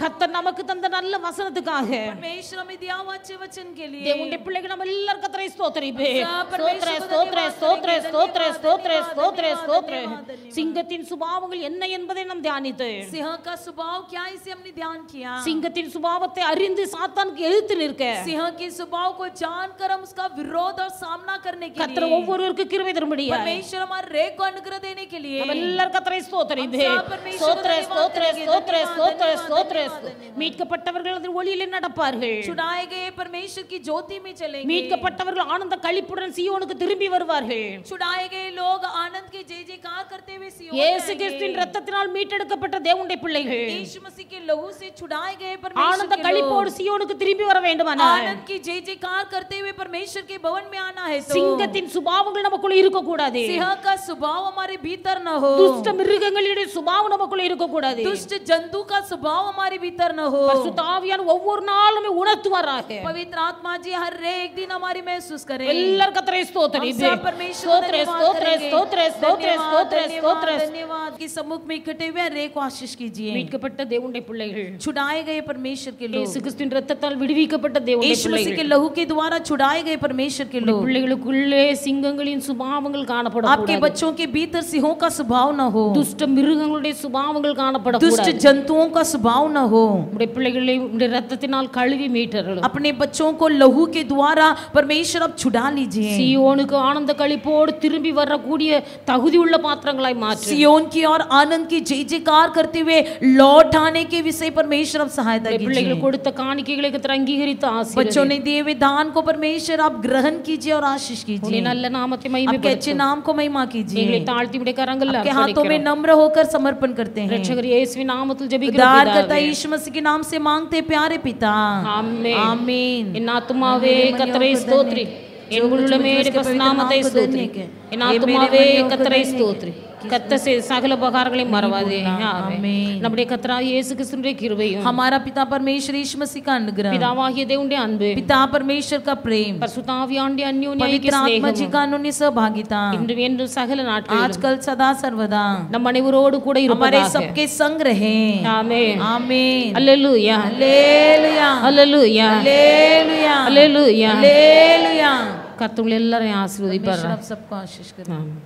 Speaker 1: கர்த்தர் நமக்கு தந்த நல்ல வசனத்துக்காக
Speaker 2: परमेश्वर हमें दिया हुआ अच्छे वचन के लिए
Speaker 1: தேவனுடைய பிள்ளைகள் நம்ம எல்லாரும் கர்த்தரை ஸ்தோத்திரிப்பே. ஸ்தோத்திர ஸ்தோத்திர ஸ்தோத்திர ஸ்தோத்திர ஸ்தோத்திர ஸ்தோத்திர ஸ்தோத்திர. சிங்கத்தின் சுபாவங்கள் என்ன என்பதை நாம் தியானித்து,
Speaker 2: सिंह का स्वभाव क्या है इसे हमने ध्यान किया.
Speaker 1: சிங்கத்தின் சுபாவத்தை அறிந்து சாத்தானுக்கு எதிர்த்து நிற்க
Speaker 2: सिंह के स्वभाव को जानकर हम उसका विरोध और सामना करने के
Speaker 1: கர்த்தர்
Speaker 2: लिए
Speaker 1: ஒவ்வொருவருக்கு கிருபை தரும்படியா
Speaker 2: परमेश्वर हमारे रे को अनुग्रह देने के लिए
Speaker 1: நம்ம எல்லாரும் கர்த்தரை ஸ்தோத்திரிப்பே.
Speaker 2: हम सब परमेश्वर
Speaker 1: ஸ்தோத்திர
Speaker 2: को
Speaker 1: ஸ்தோத்திர
Speaker 2: धन्यवाद
Speaker 1: ஸ்தோத்திர
Speaker 2: देंगे,
Speaker 1: ஸ்தோத்திர
Speaker 2: धन्यवाद,
Speaker 1: ஸ்தோத்திர.
Speaker 2: धन्यवाद.
Speaker 1: மீட்கப்பட்டவர்கள் அதன் ஒளியிலே நடப்பார்கள்.
Speaker 2: छुड़ाए गए परमेश्वर की ज्योति में चलेंगे.
Speaker 1: மீட்கப்பட்டவர்கள் ஆனந்த களிப்புடன் சீயோனுக்கு திரும்பி வருவார்கள்.
Speaker 2: छुड़ाए गए लोग आनंद के जय जयकार करते हुए सियोन
Speaker 1: இயேசு
Speaker 2: जाएंगे.
Speaker 1: கிறிஸ்துவின் இரத்தத்தினால் மீட்டெடுக்கப்பட்ட தேவனுடைய பிள்ளைகள்
Speaker 2: यीशु मसीह के लहू से छुड़ाए गए
Speaker 1: ஆனந்த
Speaker 2: परमेश्वर के
Speaker 1: களிப்போடு
Speaker 2: लोग
Speaker 1: சீயோனுக்கு திரும்பி வர வேண்டுமானால்
Speaker 2: आनंद की जय जयकार करते हुए परमेश्वर के भवन में आना है. तो
Speaker 1: சிங்கத்தின் சுபாவங்கள் நமக்குள்ள இருக்க கூடாது.
Speaker 2: सिंह का स्वभाव हमारे भीतर न हो.
Speaker 1: துஷ்ட மிருகங்களுடைய சுபாவம் நமக்குள்ள இருக்க கூடாது.
Speaker 2: दुष्ट जंतु का स्वभाव हमारे भीतर न हो.
Speaker 1: பரிசுத்த ஆவியானவர் ஒவ்வொரு நாளும் உணர்த்துவாராக.
Speaker 2: पवित्र आत्मा जी हर एक दिन हमारी महसूस करें.
Speaker 1: எல்லாரும் கர்த்தரை ஸ்தோத்திரிப்பே.
Speaker 2: हम सब परमेश्वर को
Speaker 1: ஸ்தோத்திர
Speaker 2: धन्यवाद
Speaker 1: ஸ்தோத்திர
Speaker 2: करेंगे.
Speaker 1: ஸ்தோத்திர ஸ்தோத்திர ஸ்தோத்திர ஸ்தோத்திர.
Speaker 2: धन्यवाद के सम्मुख में इकट्ठे हुए रे को आशीष कीजिए.
Speaker 1: மீட்கப்பட்ட தேவனுடைய பிள்ளைகள்,
Speaker 2: छुड़ाए गए परमेश्वर के लोग,
Speaker 1: இயேசு கிறிஸ்துவின் இரத்தத்தால் விடுவிக்கப்பட்ட தேவனுடைய
Speaker 2: यीशु मसीह के
Speaker 1: பிள்ளைகள்,
Speaker 2: लहू के द्वारा छुड़ाए गए परमेश्वर के लोग.
Speaker 1: பிள்ளைகளுக்குள்ளே சிங்கங்களின் சுபாவங்கள்
Speaker 2: आपके
Speaker 1: காணப்படக்கூடாது.
Speaker 2: बच्चों के भीतर सिंहों का स्वभाव न हो.
Speaker 1: துஷ்ட மிருகங்களுடைய சுபாவங்கள்
Speaker 2: दुष्ट
Speaker 1: காணப்படக்கூடாது.
Speaker 2: जंतुओं का स्वभाव न हो.
Speaker 1: உம்முடைய பிள்ளைகளை உம்முடைய இரத்தத்தினால் கழுவி மீட்டர்கள்.
Speaker 2: अपने बच्चों को लहू के द्वारा परमेश्वर अब छुड़ा लीजिए.
Speaker 1: சீயோனுக்கு ஆனந்த களிப்போடு திரும்பி வரக்கூடிய தகுதி உள்ள பாத்திரங்களாய் மாற்று.
Speaker 2: सियोन की और आनंद की जय जयकार करते हुए लौट आने के विषय परमेश्वर अब सहायता कीजिए.
Speaker 1: பிள்ளைகள் கொடுத்த காணிக்கைகளை கர்த்தர் அங்கீகரித்து
Speaker 2: बच्चों
Speaker 1: ஆசீர்வதி.
Speaker 2: ने दिए हुए दान को परमेश्वर आप ग्रहण कीजिए और आशीष
Speaker 1: உம்முடைய
Speaker 2: कीजिए.
Speaker 1: நல்ல நாமத்தை
Speaker 2: आपके
Speaker 1: மகிமைப்படுத்து.
Speaker 2: अच्छे नाम को महिमा
Speaker 1: எங்களை
Speaker 2: कीजिए.
Speaker 1: தாழ்த்தி உம்முடைய கரங்களில்
Speaker 2: आपके हाथों में
Speaker 1: அர்ப்பணிக்கிறோம்.
Speaker 2: नम्र होकर समर्पण करते हैं.
Speaker 1: இரட்சகர் இயேசுவின் நாமத்தில் ஜெபிக்கிறோம்
Speaker 2: उद्धारकर्ता
Speaker 1: பிதாவே.
Speaker 2: यीशु मसीह के नाम से मांगते प्यारे पिता.
Speaker 1: ஆமென்.
Speaker 2: आमीन.
Speaker 1: என் ஆத்துமாவே கர்த்தரை ஸ்தோத்திரி, என் உள்ளமே பரிசுநாமத்தை ஸ்தோத்திரி. என் ஆத்துமாவே கர்த்தரை ஸ்தோத்திரி. கர்த்தர் செய்த சகல உபகாரங்களையும் மறவாதே. ஆமென். நம்முடைய கர்த்தராகிய இயேசு கிறிஸ்துவின் கிருபையும்,
Speaker 2: हमारा पिता परमेश्वर यीशु मसीह का अनुग्रह,
Speaker 1: பிதாவாகிய தேவனுடைய அன்பு,
Speaker 2: पिता परमेश्वर का प्रेम,
Speaker 1: பரிசுத்த ஆவியானவருடைய அந்யோன்ய
Speaker 2: पवित्र आत्मा जी
Speaker 1: ஸ்நேகமும்
Speaker 2: का अन्योन्य सहभागिता
Speaker 1: இன்றும் என்றும் சகல நாட்களிலும்
Speaker 2: आजकल सदा सर्वदा
Speaker 1: நம் அனைவரோடு கூட
Speaker 2: हमारे
Speaker 1: இருப்பதாக.
Speaker 2: सबके संग रहे.
Speaker 1: ஆமென்.
Speaker 2: आमीन.
Speaker 1: அல்லேலூயா,
Speaker 2: हालेलुया,
Speaker 1: அல்லேலூயா,
Speaker 2: हालेलुया,
Speaker 1: அல்லேலூயா.
Speaker 2: हालेलुया.
Speaker 1: கர்த்தர் உங்களை எல்லாரையும் ஆசீர்வதிப்பார்.
Speaker 2: परमेश्वर आप सबको आशीष करे.
Speaker 1: ஆமென்.